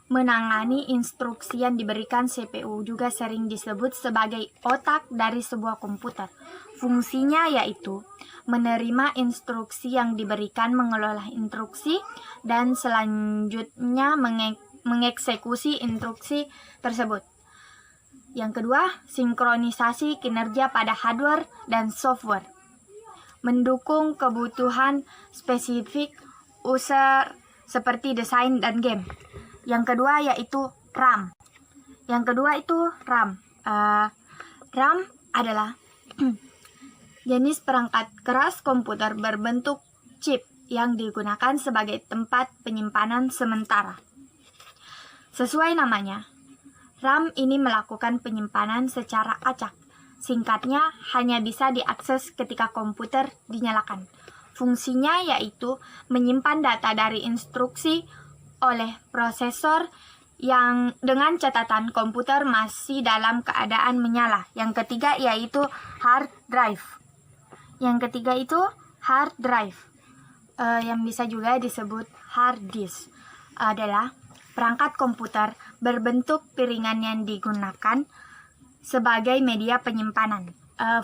Speaker 6: menangani instruksi yang diberikan CPU, juga sering disebut sebagai otak dari sebuah komputer. Fungsinya yaitu menerima instruksi yang diberikan, mengelola instruksi, dan selanjutnya mengeksekusi instruksi tersebut. Yang kedua, sinkronisasi kinerja pada hardware dan software. Mendukung kebutuhan spesifik user seperti desain dan game. Yang kedua yaitu RAM. RAM adalah jenis perangkat keras komputer berbentuk chip yang digunakan sebagai tempat penyimpanan sementara. Sesuai namanya, RAM ini melakukan penyimpanan secara acak. Singkatnya, hanya bisa diakses ketika komputer dinyalakan. Fungsinya yaitu menyimpan data dari instruksi oleh prosesor yang dengan catatan komputer masih dalam keadaan menyala. Yang ketiga yaitu hard drive. Yang bisa juga disebut hard disk adalah perangkat komputer berbentuk piringan yang digunakan sebagai media penyimpanan.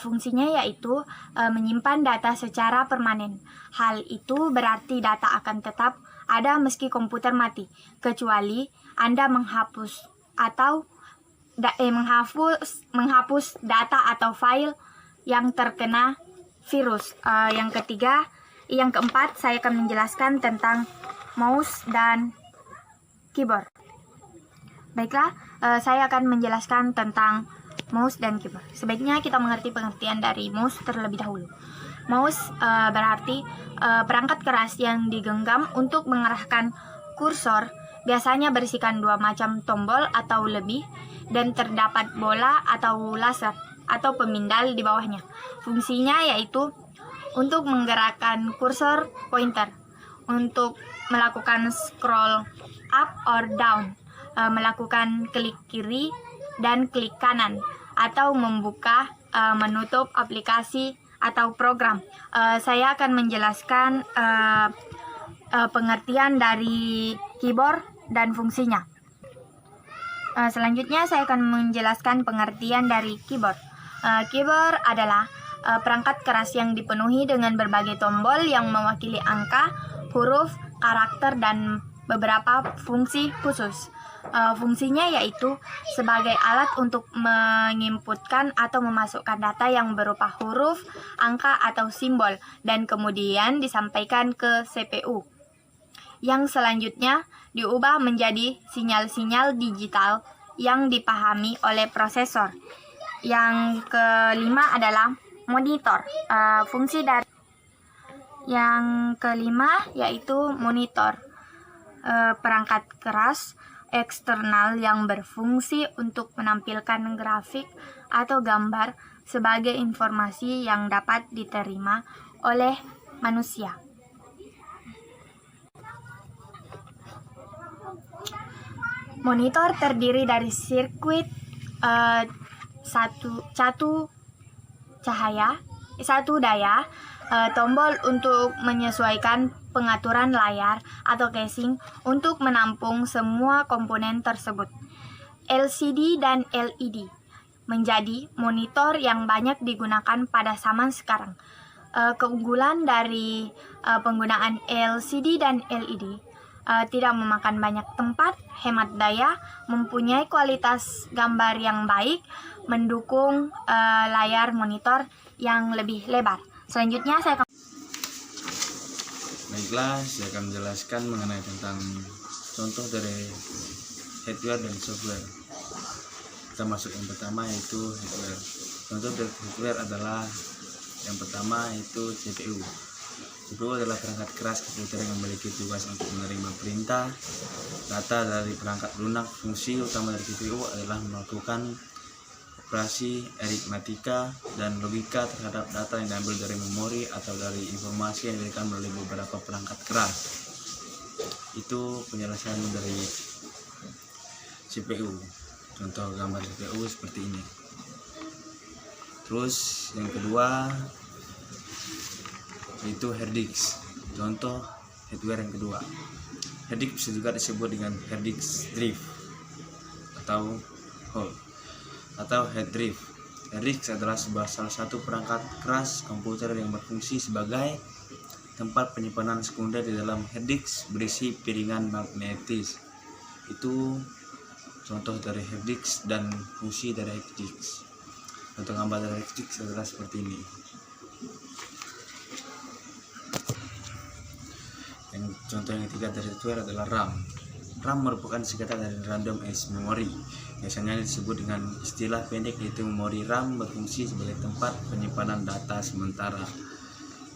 Speaker 6: Fungsinya yaitu menyimpan data secara permanen. Hal itu berarti data akan tetap ada meski komputer mati, kecuali Anda menghapus data atau file yang terkena virus. Yang keempat, saya akan menjelaskan tentang mouse dan keyboard. Baiklah, saya akan menjelaskan tentang mouse dan keyboard. Sebaiknya kita mengerti pengertian dari mouse terlebih dahulu.
Speaker 1: Mouse berarti perangkat keras yang digenggam untuk mengarahkan kursor, biasanya berisikan 2 macam tombol atau lebih, dan terdapat bola atau laser atau pemindal di bawahnya. Fungsinya yaitu untuk menggerakkan kursor pointer, untuk melakukan scroll up or down, melakukan klik kiri dan klik kanan, atau membuka, menutup aplikasi atau program. Saya akan menjelaskan pengertian dari keyboard dan fungsinya. Selanjutnya saya akan menjelaskan pengertian dari keyboard. Keyboard adalah perangkat keras yang dipenuhi dengan berbagai tombol yang mewakili angka, huruf, karakter, dan beberapa fungsi khusus. Fungsinya yaitu sebagai alat untuk menginputkan atau memasukkan data yang berupa huruf, angka, atau simbol, dan kemudian disampaikan ke CPU, yang selanjutnya diubah menjadi sinyal-sinyal digital yang dipahami oleh prosesor. Yang kelima adalah monitor. Fungsi dari yang kelima yaitu monitor, perangkat keras eksternal yang berfungsi untuk menampilkan grafik atau gambar sebagai informasi yang dapat diterima oleh manusia. Monitor terdiri dari sirkuit satu daya, tombol untuk menyesuaikan pengaturan layar atau casing untuk menampung semua komponen tersebut. LCD dan LED menjadi monitor yang banyak digunakan pada zaman sekarang. Keunggulan dari penggunaan LCD dan LED tidak memakan banyak tempat, hemat daya, mempunyai kualitas gambar yang baik, mendukung layar monitor yang lebih lebar. Selanjutnya saya akan
Speaker 10: Baiklah, saya akan menjelaskan mengenai tentang contoh dari hardware dan software. Kita masuk yang pertama yaitu hardware. Contoh dari hardware adalah yang pertama yaitu CPU. CPU adalah perangkat keras komputer yang memiliki tugas untuk menerima perintah, data dari perangkat lunak. Fungsi utama dari CPU adalah melakukan operasi aritmatika dan logika terhadap data yang diambil dari memori atau dari informasi yang diberikan melalui beberapa perangkat keras. Itu penjelasan dari CPU. Contoh gambar CPU seperti ini. Terus yang kedua yaitu hard disk. Contoh hardware yang kedua. Hard disk bisa juga disebut dengan hard disk drive atau hard drive. Hard disk adalah salah satu perangkat keras komputer yang berfungsi sebagai tempat penyimpanan sekunder. Di dalam hard disk berisi piringan magnetis. Itu contoh dari hard disk dan fungsi dari hard disk. Contoh gambar dari hard disk adalah seperti ini. Yang contoh yang ketiga dari hardware adalah RAM. RAM merupakan singkatan dari random access memory. Biasanya disebut dengan istilah pendek yaitu memori RAM, berfungsi sebagai tempat penyimpanan data sementara.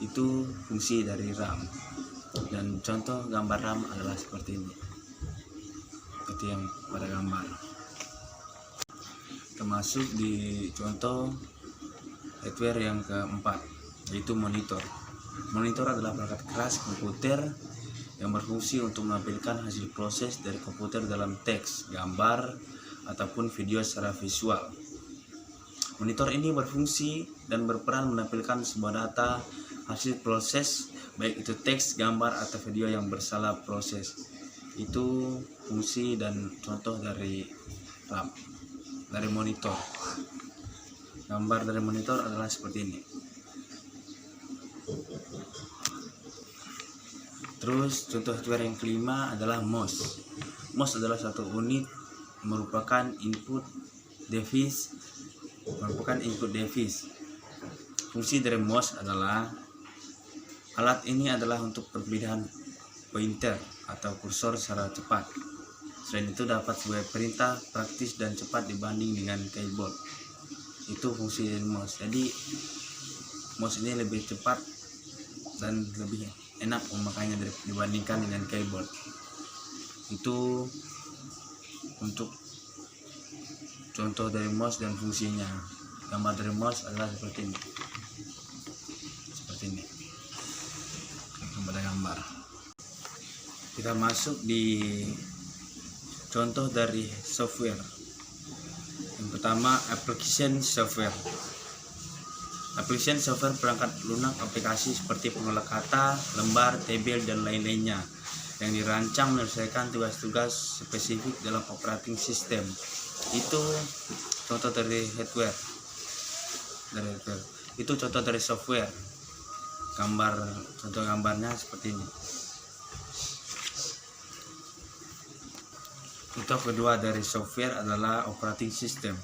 Speaker 10: Itu fungsi dari RAM. Dan contoh gambar RAM adalah seperti ini. Seperti yang pada gambar. Termasuk di contoh hardware yang keempat yaitu monitor. Monitor adalah perangkat keras komputer yang berfungsi untuk menampilkan hasil proses dari komputer dalam teks, gambar, ataupun video secara visual. Monitor ini berfungsi dan berperan menampilkan sebuah data hasil proses, baik itu teks, gambar, atau video yang bersalah proses. Itu fungsi dan contoh dari RAM, dari monitor. Gambar dari monitor adalah seperti ini. Terus contoh hardware yang kelima adalah mouse. Mouse adalah satu unit merupakan input device. Fungsi dari mouse adalah alat ini adalah untuk perpindahan pointer atau kursor secara cepat. Selain itu dapat sebagai perintah praktis dan cepat dibanding dengan keyboard. Itu fungsi dari mouse. Jadi mouse ini lebih cepat dan lebih enak memakainya dibandingkan dengan keyboard. Itu untuk contoh dari mouse dan fungsinya. Gambar dari mouse adalah seperti ini. Pada gambar. Kita masuk di contoh dari software. Yang pertama, application software. Application software perangkat lunak aplikasi seperti pengolah kata, lembar, tabel, dan lain-lainnya yang dirancang menyelesaikan tugas-tugas spesifik dalam operating system. Itu contoh dari hardware. Itu contoh dari software. Contoh gambarnya seperti ini. Contoh kedua dari software adalah operating system.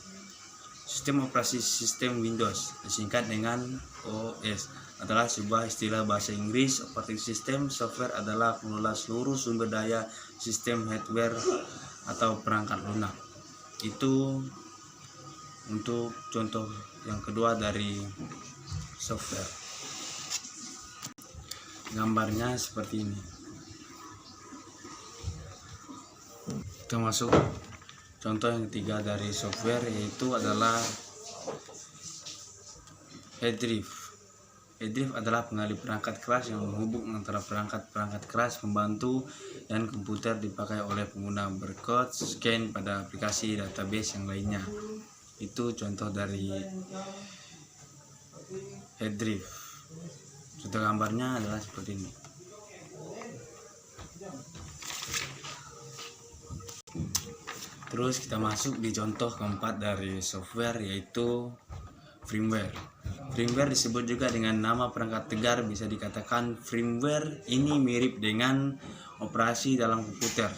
Speaker 10: Sistem operasi sistem Windows, disingkat dengan OS, adalah sebuah istilah bahasa Inggris. Operating system software adalah pengelola seluruh sumber daya sistem hardware atau perangkat lunak. Itu untuk contoh yang kedua dari software. Gambarnya seperti ini. Kita masuk contoh yang ketiga dari software, yaitu adalah hard drive. Hard drive adalah pengalih perangkat keras yang menghubung antara perangkat-perangkat keras pembantu dan komputer dipakai oleh pengguna barcode, scan pada aplikasi database yang lainnya. Itu contoh dari hard drive. Contoh gambarnya adalah seperti ini. Terus kita masuk di contoh keempat dari software, yaitu firmware. Firmware disebut juga dengan nama perangkat tegar, bisa dikatakan firmware ini mirip dengan operasi dalam komputer.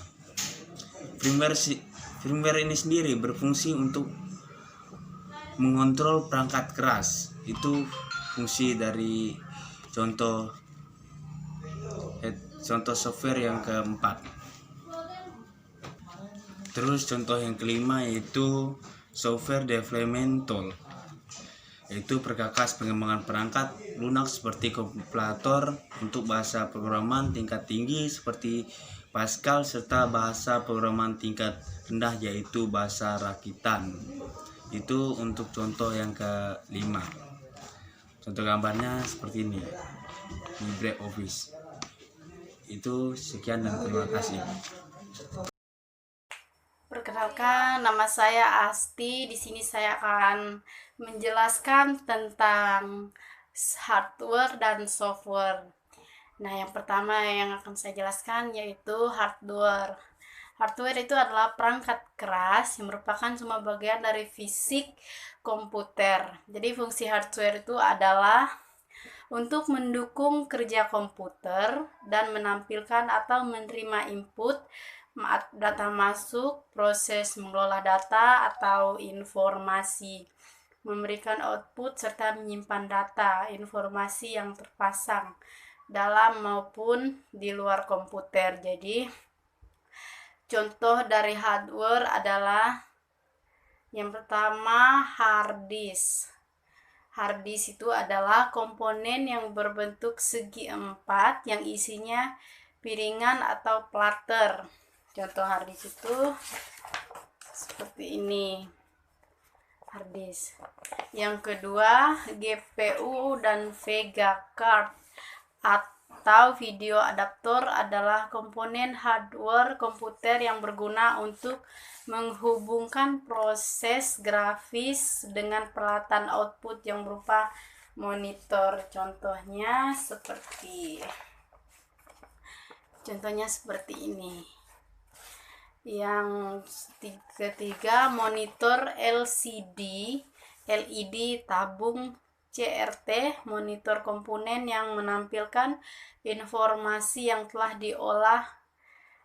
Speaker 10: Firmware ini sendiri berfungsi untuk mengontrol perangkat keras. Itu fungsi dari contoh software yang keempat. Terus contoh yang kelima yaitu software development tool, yaitu perkakas pengembangan perangkat lunak seperti kompilator untuk bahasa programan tingkat tinggi seperti Pascal, serta bahasa programan tingkat rendah yaitu bahasa rakitan. Itu untuk contoh yang kelima. Contoh gambarnya seperti ini, LibreOffice. Itu sekian dan terima kasih.
Speaker 11: Perkenalkan, nama saya Asti. Di sini saya akan menjelaskan tentang hardware dan software. Nah, yang pertama yang akan saya jelaskan yaitu hardware. Hardware itu adalah perangkat keras yang merupakan semua bagian dari fisik komputer. Jadi fungsi hardware itu adalah untuk mendukung kerja komputer dan menampilkan atau menerima input data masuk, proses mengelola data atau informasi, memberikan output serta menyimpan data, informasi yang terpasang dalam maupun di luar komputer. Jadi contoh dari hardware adalah yang pertama hard disk. Hard disk itu adalah komponen yang berbentuk segi empat yang isinya piringan atau platter. Contoh hard disk itu seperti ini, hard disk. Yang kedua, GPU dan Vega card atau video adaptor adalah komponen hardware komputer yang berguna untuk menghubungkan proses grafis dengan peralatan output yang berupa monitor. Contohnya seperti ini. Yang ketiga, monitor LED tabung CRT, monitor komponen yang menampilkan informasi yang telah diolah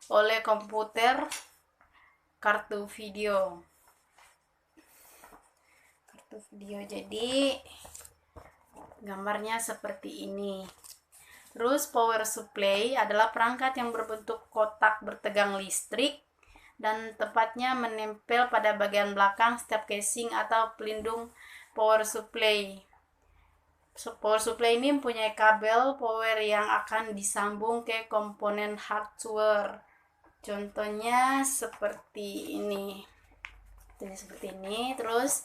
Speaker 11: oleh komputer. Kartu video, jadi gambarnya seperti ini. Terus power supply adalah perangkat yang berbentuk kotak bertegang listrik dan tepatnya menempel pada bagian belakang setiap casing atau pelindung power supply. Power supply ini mempunyai kabel power yang akan disambung ke komponen hardware. Contohnya seperti ini. Jadi seperti ini. Terus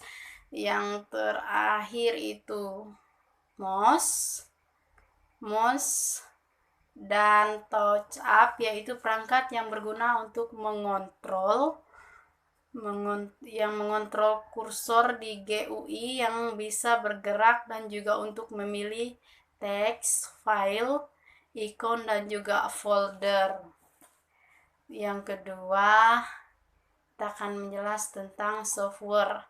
Speaker 11: yang terakhir itu mouse dan touch up, yaitu perangkat yang berguna untuk mengontrol kursor di GUI yang bisa bergerak dan juga untuk memilih teks, file, ikon dan juga folder. Yang kedua, kita akan menjelas tentang software.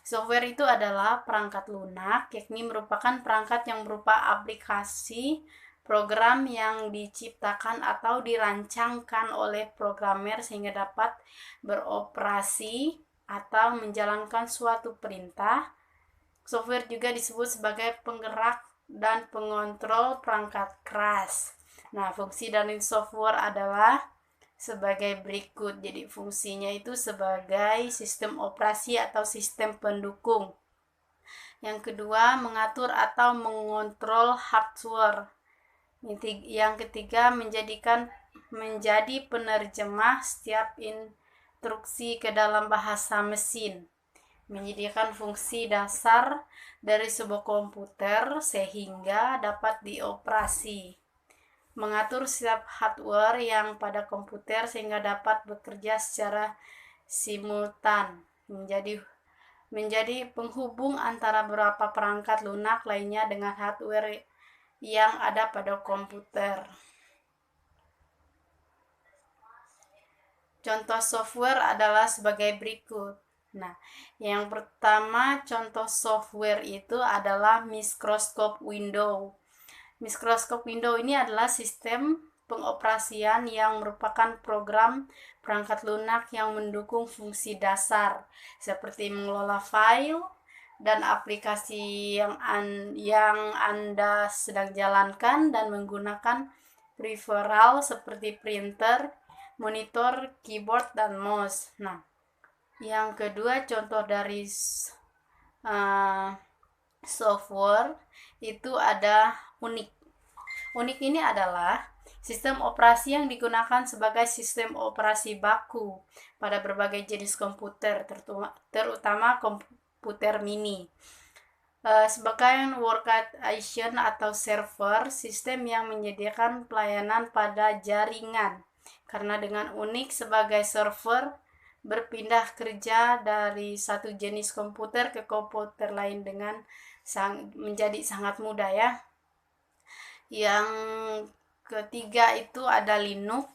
Speaker 11: Software itu adalah perangkat lunak, yakni merupakan perangkat yang berupa aplikasi program yang diciptakan atau dirancangkan oleh programmer sehingga dapat beroperasi atau menjalankan suatu perintah. Software juga disebut sebagai penggerak dan pengontrol perangkat keras. Nah, fungsi dari software adalah sebagai berikut. Jadi fungsinya itu sebagai sistem operasi atau sistem pendukung. Yang kedua, mengatur atau mengontrol hardware. Yang ketiga, menjadi penerjemah setiap instruksi ke dalam bahasa mesin, menyediakan fungsi dasar dari sebuah komputer sehingga dapat dioperasi, mengatur setiap hardware yang pada komputer sehingga dapat bekerja secara simultan, menjadi penghubung antara beberapa perangkat lunak lainnya dengan hardware yang ada pada komputer. Contoh software adalah sebagai berikut. Nah, yang pertama contoh software itu adalah Microsoft Windows. Microsoft Windows ini adalah sistem pengoperasian yang merupakan program perangkat lunak yang mendukung fungsi dasar seperti mengelola file dan aplikasi yang Anda sedang jalankan dan menggunakan peripheral seperti printer, monitor, keyboard, dan mouse. Nah, yang kedua contoh dari software itu ada Unix. Unix ini adalah sistem operasi yang digunakan sebagai sistem operasi baku pada berbagai jenis komputer, terutama komputer mini. Sebagai workstation atau server, sistem yang menyediakan pelayanan pada jaringan. Karena dengan Unix sebagai server, berpindah kerja dari satu jenis komputer ke komputer lain menjadi sangat mudah ya. Yang ketiga itu ada Linux.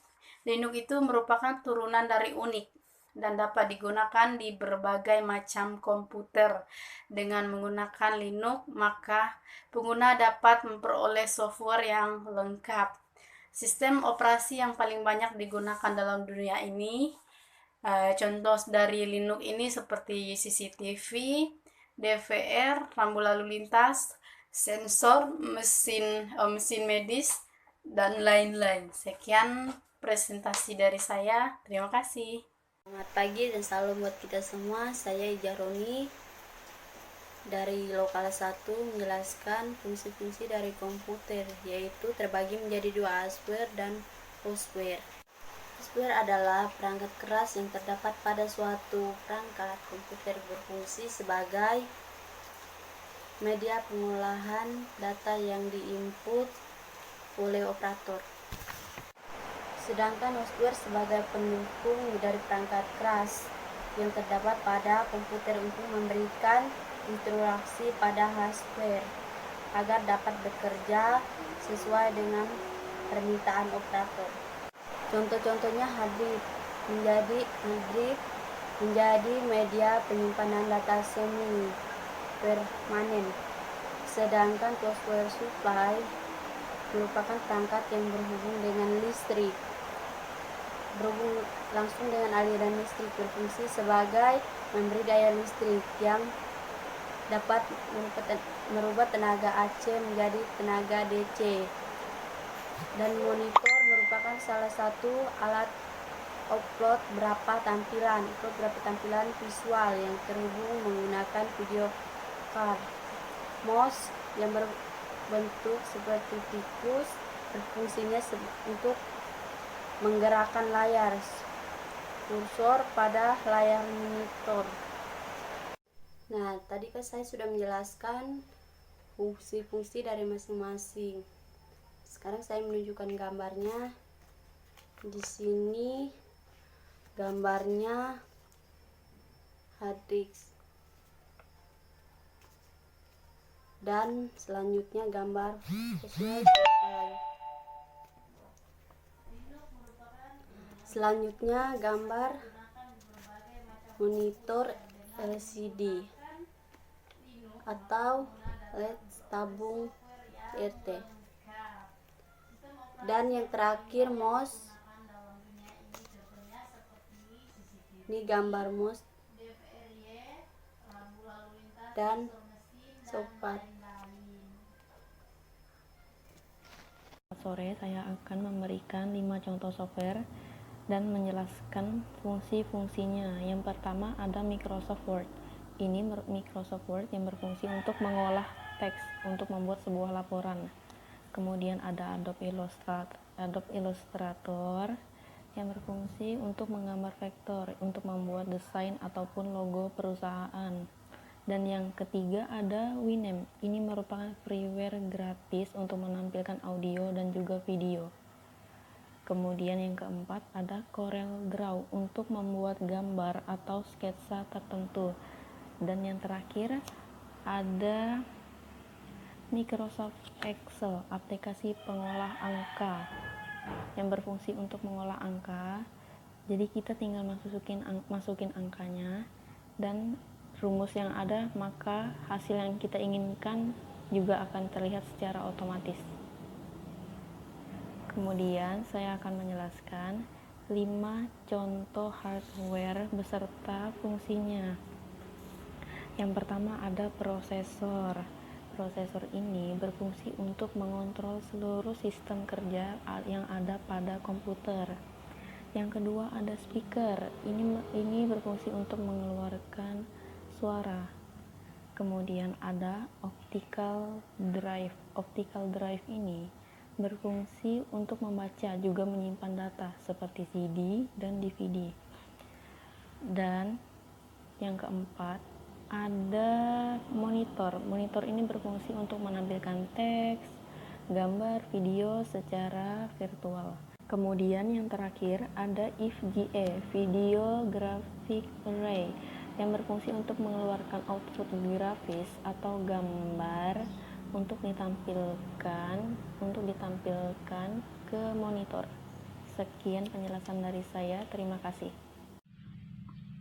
Speaker 11: Linux itu merupakan turunan dari Unix dan dapat digunakan di berbagai macam komputer. Dengan menggunakan Linux, maka pengguna dapat memperoleh software yang lengkap. Sistem operasi yang paling banyak digunakan dalam dunia ini, contoh dari Linux ini seperti CCTV, DVR, rambu lalu lintas, sensor, mesin medis, dan lain-lain. Sekian presentasi dari saya. Terima kasih.
Speaker 12: Selamat pagi dan salam buat kita semua. Saya Ijaroni dari Lokal 1 menjelaskan fungsi-fungsi dari komputer, yaitu terbagi menjadi dua, hardware dan software. Hardware adalah perangkat keras yang terdapat pada suatu perangkat komputer, berfungsi sebagai media pengolahan data yang diinput oleh operator. Sedangkan software sebagai pendukung dari perangkat keras yang terdapat pada komputer untuk memberikan instruksi pada hardware agar dapat bekerja sesuai dengan permintaan operator. Contoh-contohnya hard drive menjadi media penyimpanan data semi permanen. Sedangkan power supply merupakan perangkat yang berhubung dengan listrik, berhubung langsung dengan aliran listrik, berfungsi sebagai memberi daya listrik yang dapat merubah tenaga AC menjadi tenaga DC. Dan monitor merupakan salah satu alat upload beberapa tampilan visual yang terhubung menggunakan video card. Mouse yang berbentuk seperti tikus, berfungsinya untuk menggerakkan layar kursor pada layar monitor. Nah, tadi kan saya sudah menjelaskan fungsi-fungsi dari masing-masing. Sekarang saya menunjukkan gambarnya. Di sini gambarnya hard disk. Dan selanjutnya gambar flash. Selanjutnya gambar monitor LCD atau LED tabung RT. Dan yang terakhir mouse. Ini gambar mouse dan softpad.
Speaker 13: Sore saya akan memberikan 5 contoh software dan menjelaskan fungsi-fungsinya. Yang pertama ada Microsoft Word. Ini Microsoft Word yang berfungsi untuk mengolah teks untuk membuat sebuah laporan. Kemudian ada Adobe Illustrator yang berfungsi untuk menggambar vektor untuk membuat desain ataupun logo perusahaan. Dan yang ketiga ada Winamp. Ini merupakan freeware gratis untuk menampilkan audio dan juga video. Kemudian yang keempat ada Corel Draw untuk membuat gambar atau sketsa tertentu. Dan yang terakhir ada Microsoft Excel, aplikasi pengolah angka yang berfungsi untuk mengolah angka. Jadi kita tinggal masukin angkanya dan rumus yang ada, maka hasil yang kita inginkan juga akan terlihat secara otomatis. Kemudian saya akan menjelaskan 5 contoh hardware beserta fungsinya. Yang pertama ada prosesor. Prosesor ini berfungsi untuk mengontrol seluruh sistem kerja yang ada pada komputer. Yang kedua ada speaker. Ini berfungsi untuk mengeluarkan suara. Kemudian ada optical drive. Optical drive ini berfungsi untuk membaca juga menyimpan data seperti CD dan DVD. Dan yang keempat ada monitor. Monitor ini berfungsi untuk menampilkan teks, gambar, video secara virtual. Kemudian yang terakhir ada VGA, Video Graphic Array, yang berfungsi untuk mengeluarkan output grafis atau gambar untuk ditampilkan ke monitor. Sekian penjelasan dari saya, terima kasih.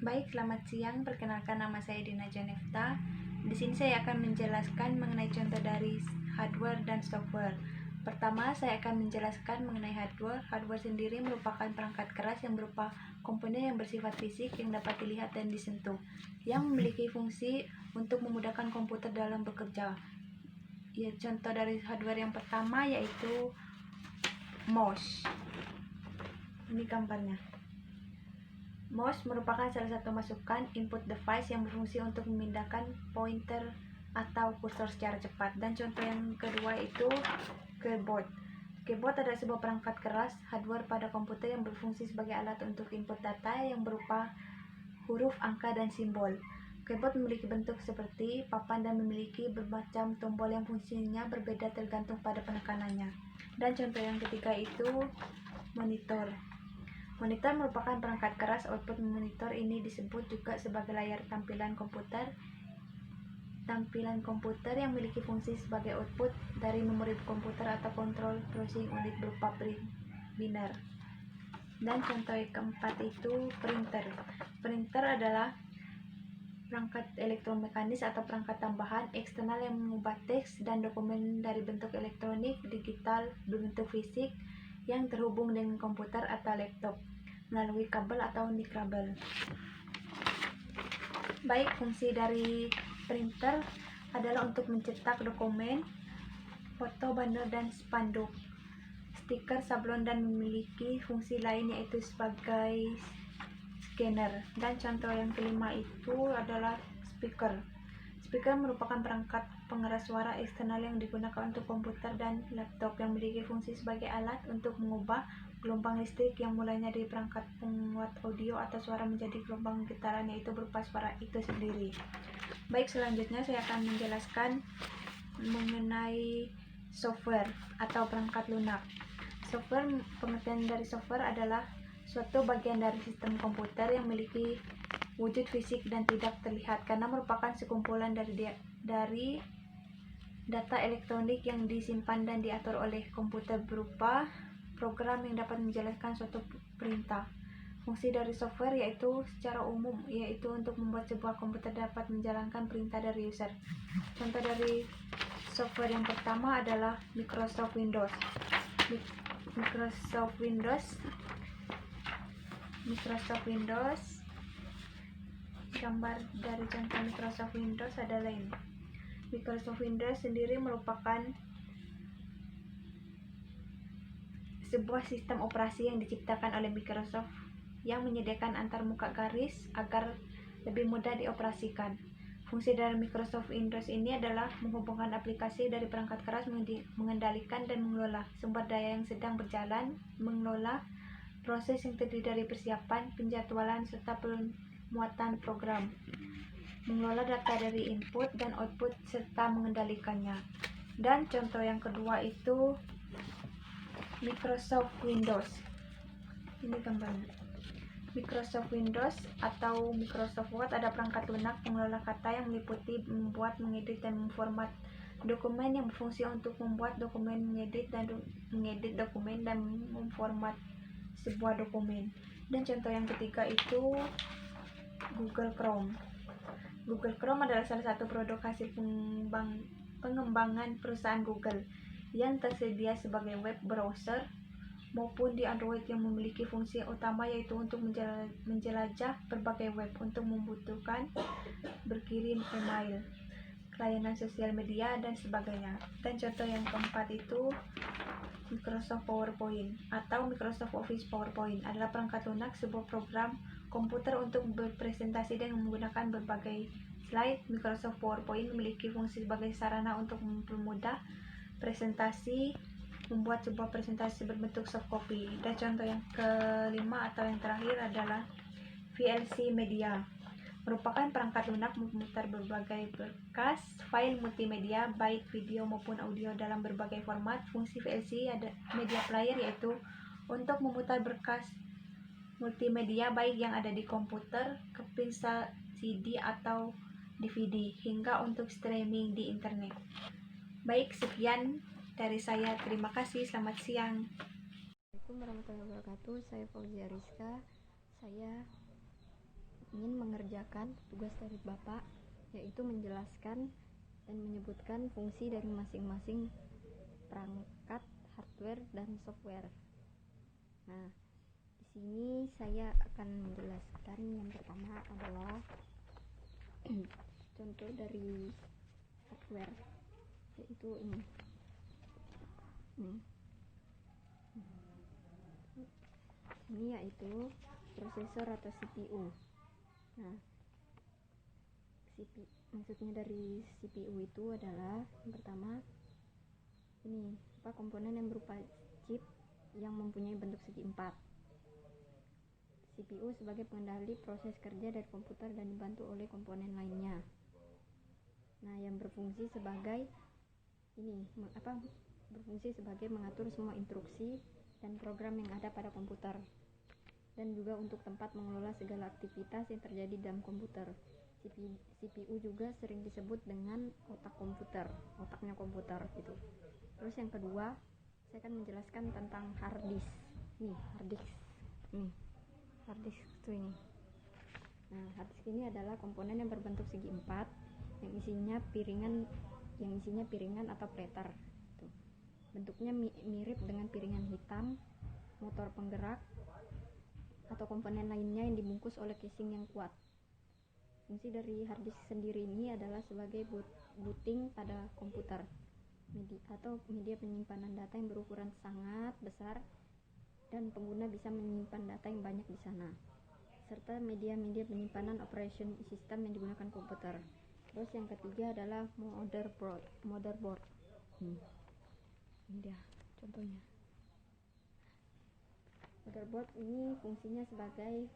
Speaker 1: Baik, selamat siang. Perkenalkan, nama saya Dina Janefta. Di sini saya akan menjelaskan mengenai contoh dari hardware dan software. Pertama, saya akan menjelaskan mengenai hardware. Hardware sendiri merupakan perangkat keras yang berupa komponen yang bersifat fisik yang dapat dilihat dan disentuh, yang memiliki fungsi untuk memudahkan komputer dalam bekerja. Ya, contoh dari hardware yang pertama yaitu mouse. Ini gambarnya. Mouse merupakan salah satu masukan input device yang berfungsi untuk memindahkan pointer atau kursor secara cepat. Dan contoh yang kedua itu keyboard. Keyboard adalah sebuah perangkat keras hardware pada komputer yang berfungsi sebagai alat untuk input data yang berupa huruf, angka, dan simbol. Keyboard memiliki bentuk seperti papan dan memiliki bermacam tombol yang fungsinya berbeda tergantung pada penekanannya. Dan contoh yang ketiga itu monitor. Monitor merupakan perangkat keras. Output monitor ini disebut juga sebagai layar tampilan komputer. Tampilan komputer yang memiliki fungsi sebagai output dari memori komputer atau control processing unit berupa biner. Dan contoh yang keempat itu printer. Printer adalah perangkat elektromekanis atau perangkat tambahan eksternal yang mengubah teks dan dokumen dari bentuk elektronik digital berbentuk fisik yang terhubung dengan komputer atau laptop melalui kabel atau nikrabel. Baik, fungsi dari printer adalah untuk mencetak dokumen, foto, banner, dan spanduk, stiker, sablon, dan memiliki fungsi lain yaitu sebagai scanner. Dan contoh yang kelima itu adalah speaker. Speaker merupakan perangkat
Speaker 14: pengeras suara eksternal yang digunakan untuk komputer dan laptop, yang memiliki fungsi sebagai alat untuk mengubah gelombang listrik yang mulanya dari perangkat penguat audio atau suara menjadi gelombang getaran, yaitu berupa suara itu sendiri. Baik, selanjutnya saya akan menjelaskan mengenai software atau perangkat lunak. Software, pengertian dari software adalah suatu bagian dari sistem komputer yang memiliki wujud fisik dan tidak terlihat, karena merupakan sekumpulan dari data elektronik yang disimpan dan diatur oleh komputer berupa program yang dapat menjalankan suatu perintah. Fungsi dari software yaitu secara umum yaitu untuk membuat sebuah komputer dapat menjalankan perintah dari user. Contoh dari software yang pertama adalah Microsoft Windows. Microsoft Windows. Gambar dari contoh Microsoft Windows adalah ini. Microsoft Windows sendiri merupakan sebuah sistem operasi yang diciptakan oleh Microsoft yang menyediakan antarmuka garis agar lebih mudah dioperasikan. Fungsi dari Microsoft Windows ini adalah menghubungkan aplikasi dari perangkat keras, mengendalikan dan mengelola sumber daya yang sedang berjalan, mengelola proses yang terdiri dari persiapan, penjadwalan, serta pemuatan program, mengelola data dari input dan output, serta mengendalikannya. Dan contoh yang kedua itu Microsoft Windows. Ini gambarnya. Microsoft Windows atau Microsoft Word ada perangkat lunak pengelola kata yang meliputi membuat, mengedit, dan memformat dokumen, yang berfungsi untuk membuat dokumen, mengedit dokumen, dan memformat sebuah dokumen. Dan contoh yang ketiga itu Google Chrome. Google Chrome adalah salah satu produk hasil pengembangan perusahaan Google yang tersedia sebagai web browser maupun di Android, yang memiliki fungsi utama yaitu untuk menjelajah berbagai web, untuk membutuhkan berkirim email, layanan sosial media, dan sebagainya. Dan contoh yang keempat itu Microsoft PowerPoint atau Microsoft Office PowerPoint adalah perangkat lunak, sebuah program komputer untuk berpresentasi dan menggunakan berbagai slide. Microsoft PowerPoint memiliki fungsi sebagai sarana untuk mempermudah presentasi, membuat sebuah presentasi berbentuk soft copy. Dan contoh yang kelima atau yang terakhir adalah VLC Media, merupakan perangkat lunak memutar berbagai berkas file multimedia baik video maupun audio dalam berbagai format. Fungsi VLC ada media player, yaitu untuk memutar berkas multimedia baik yang ada di komputer, ke ponsel, CD atau DVD, hingga untuk streaming di internet. Baik, sekian dari saya. Terima kasih. Selamat siang.
Speaker 15: Assalamualaikum warahmatullahi wabarakatuh. Saya Fauzia Rizka. Saya ingin mengerjakan tugas dari Bapak, yaitu menjelaskan dan menyebutkan fungsi dari masing-masing perangkat hardware dan software. Nah, di sini saya akan menjelaskan yang pertama adalah contoh dari hardware, yaitu ini yaitu prosesor atau CPU. Nah, maksudnya dari CPU itu adalah yang pertama ini komponen yang berupa chip yang mempunyai bentuk segi empat. CPU sebagai pengendali proses kerja dari komputer dan dibantu oleh komponen lainnya. Nah, yang berfungsi sebagai berfungsi sebagai mengatur semua instruksi dan program yang ada pada komputer, dan juga untuk tempat mengelola segala aktivitas yang terjadi dalam komputer. CPU juga sering disebut dengan otak komputer, otaknya komputer gitu. Terus yang kedua, saya akan menjelaskan tentang hard disk. Hard disk itu ini. Nah, hard disk ini adalah komponen yang berbentuk segi empat yang isinya piringan atau platter. Bentuknya mirip dengan piringan hitam, motor penggerak, atau komponen lainnya yang dibungkus oleh casing yang kuat. Fungsi dari hard disk sendiri ini adalah sebagai booting pada komputer, media penyimpanan data yang berukuran sangat besar, dan pengguna bisa menyimpan data yang banyak di sana, serta media penyimpanan operation system yang digunakan komputer. Terus yang ketiga adalah motherboard. Ini dia contohnya. Motherboard ini fungsinya sebagai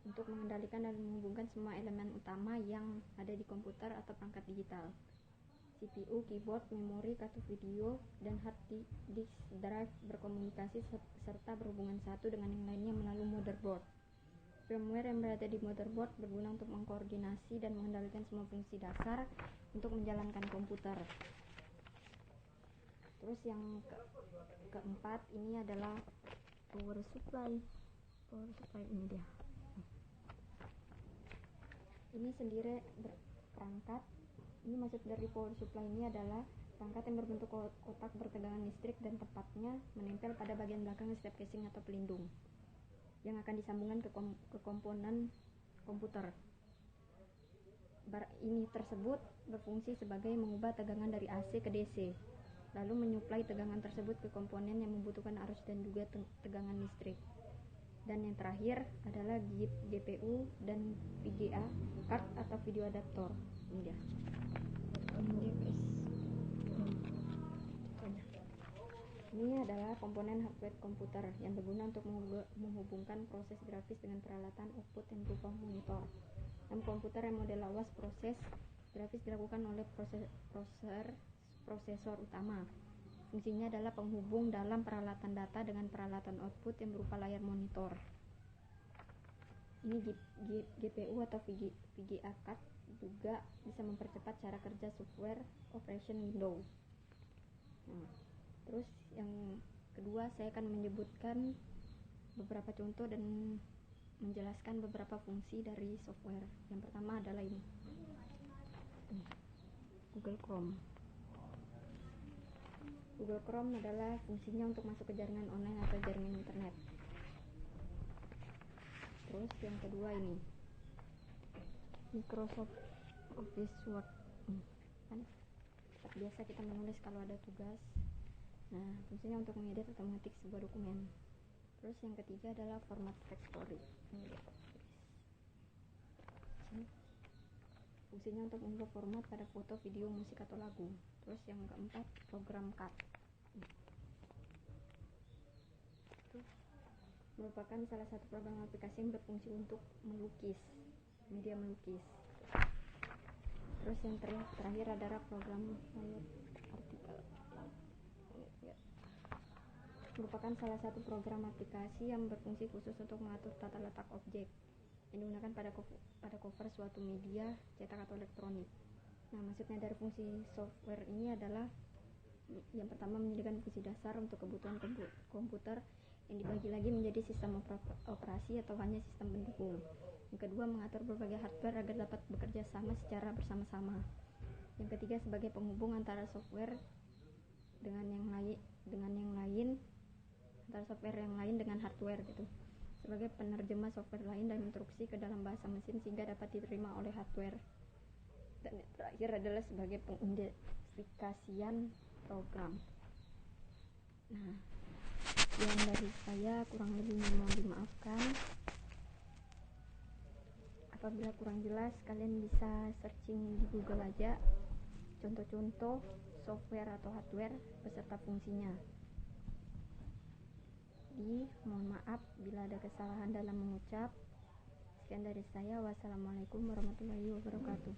Speaker 15: untuk mengendalikan dan menghubungkan semua elemen utama yang ada di komputer atau perangkat digital. CPU, keyboard, memori, kartu video, dan hard disk drive berkomunikasi serta berhubungan satu dengan yang lainnya melalui motherboard. Firmware yang berada di motherboard berguna untuk mengkoordinasi dan mengendalikan semua fungsi dasar untuk menjalankan komputer. Terus yang keempat ini adalah power supply. Ini dia. Ini sendiri perangkat. Ini maksud dari power supply ini adalah perangkat yang berbentuk kotak bertegangan listrik dan tepatnya menempel pada bagian belakang setiap casing atau pelindung yang akan disambungkan ke komponen komputer. Ini tersebut berfungsi sebagai mengubah tegangan dari AC ke DC, lalu menyuplai tegangan tersebut ke komponen yang membutuhkan arus dan juga tegangan listrik. Dan yang terakhir adalah GPU dan VGA card atau video adaptor. Ini dia. Ini adalah komponen hardware komputer yang berguna untuk menghubungkan proses grafis dengan peralatan output yang berupa monitor. Dalam komputer yang model lawas, proses grafis dilakukan oleh prosesor utama. Fungsinya adalah penghubung dalam peralatan data dengan peralatan output yang berupa layar monitor. Ini GPU atau VGA card juga bisa mempercepat cara kerja software operation window. Terus yang kedua saya akan menyebutkan beberapa contoh dan menjelaskan beberapa fungsi dari software. Yang pertama adalah ini, Google Chrome. Google Chrome adalah fungsinya untuk masuk ke jaringan online atau jaringan internet. Terus yang kedua ini, Microsoft Office Word. Kan biasa kita menulis kalau ada tugas. Nah, fungsinya untuk mengedit atau mengetik sebuah dokumen. Terus yang ketiga adalah format factory. Fungsinya untuk mengubah format pada foto, video, musik atau lagu. Terus yang keempat, program CAD. Itu merupakan salah satu program aplikasi yang berfungsi untuk melukis, media melukis. Terus yang terakhir adalah program layout artikel. Merupakan salah satu program aplikasi yang berfungsi khusus untuk mengatur tata letak objek yang digunakan pada cover suatu media cetak atau elektronik. Nah, maksudnya dari fungsi software ini adalah yang pertama menyediakan fungsi dasar untuk kebutuhan komputer yang dibagi lagi menjadi sistem operasi atau hanya sistem pendukung. Yang kedua, mengatur berbagai hardware agar dapat bekerja sama secara bersama-sama. Yang ketiga, sebagai penghubung antara software dengan yang lain antara software yang lain dengan hardware gitu, sebagai penerjemah software lain dan instruksi ke dalam bahasa mesin sehingga dapat diterima oleh hardware. Dan yang terakhir adalah sebagai pengidentifikasian program. Nah, yang dari saya kurang lebihnya mohon dimaafkan. Apabila kurang jelas, kalian bisa searching di Google aja contoh-contoh software atau hardware beserta fungsinya. Mohon maaf bila ada kesalahan dalam mengucap. Sekian dari saya. Wassalamualaikum warahmatullahi wabarakatuh.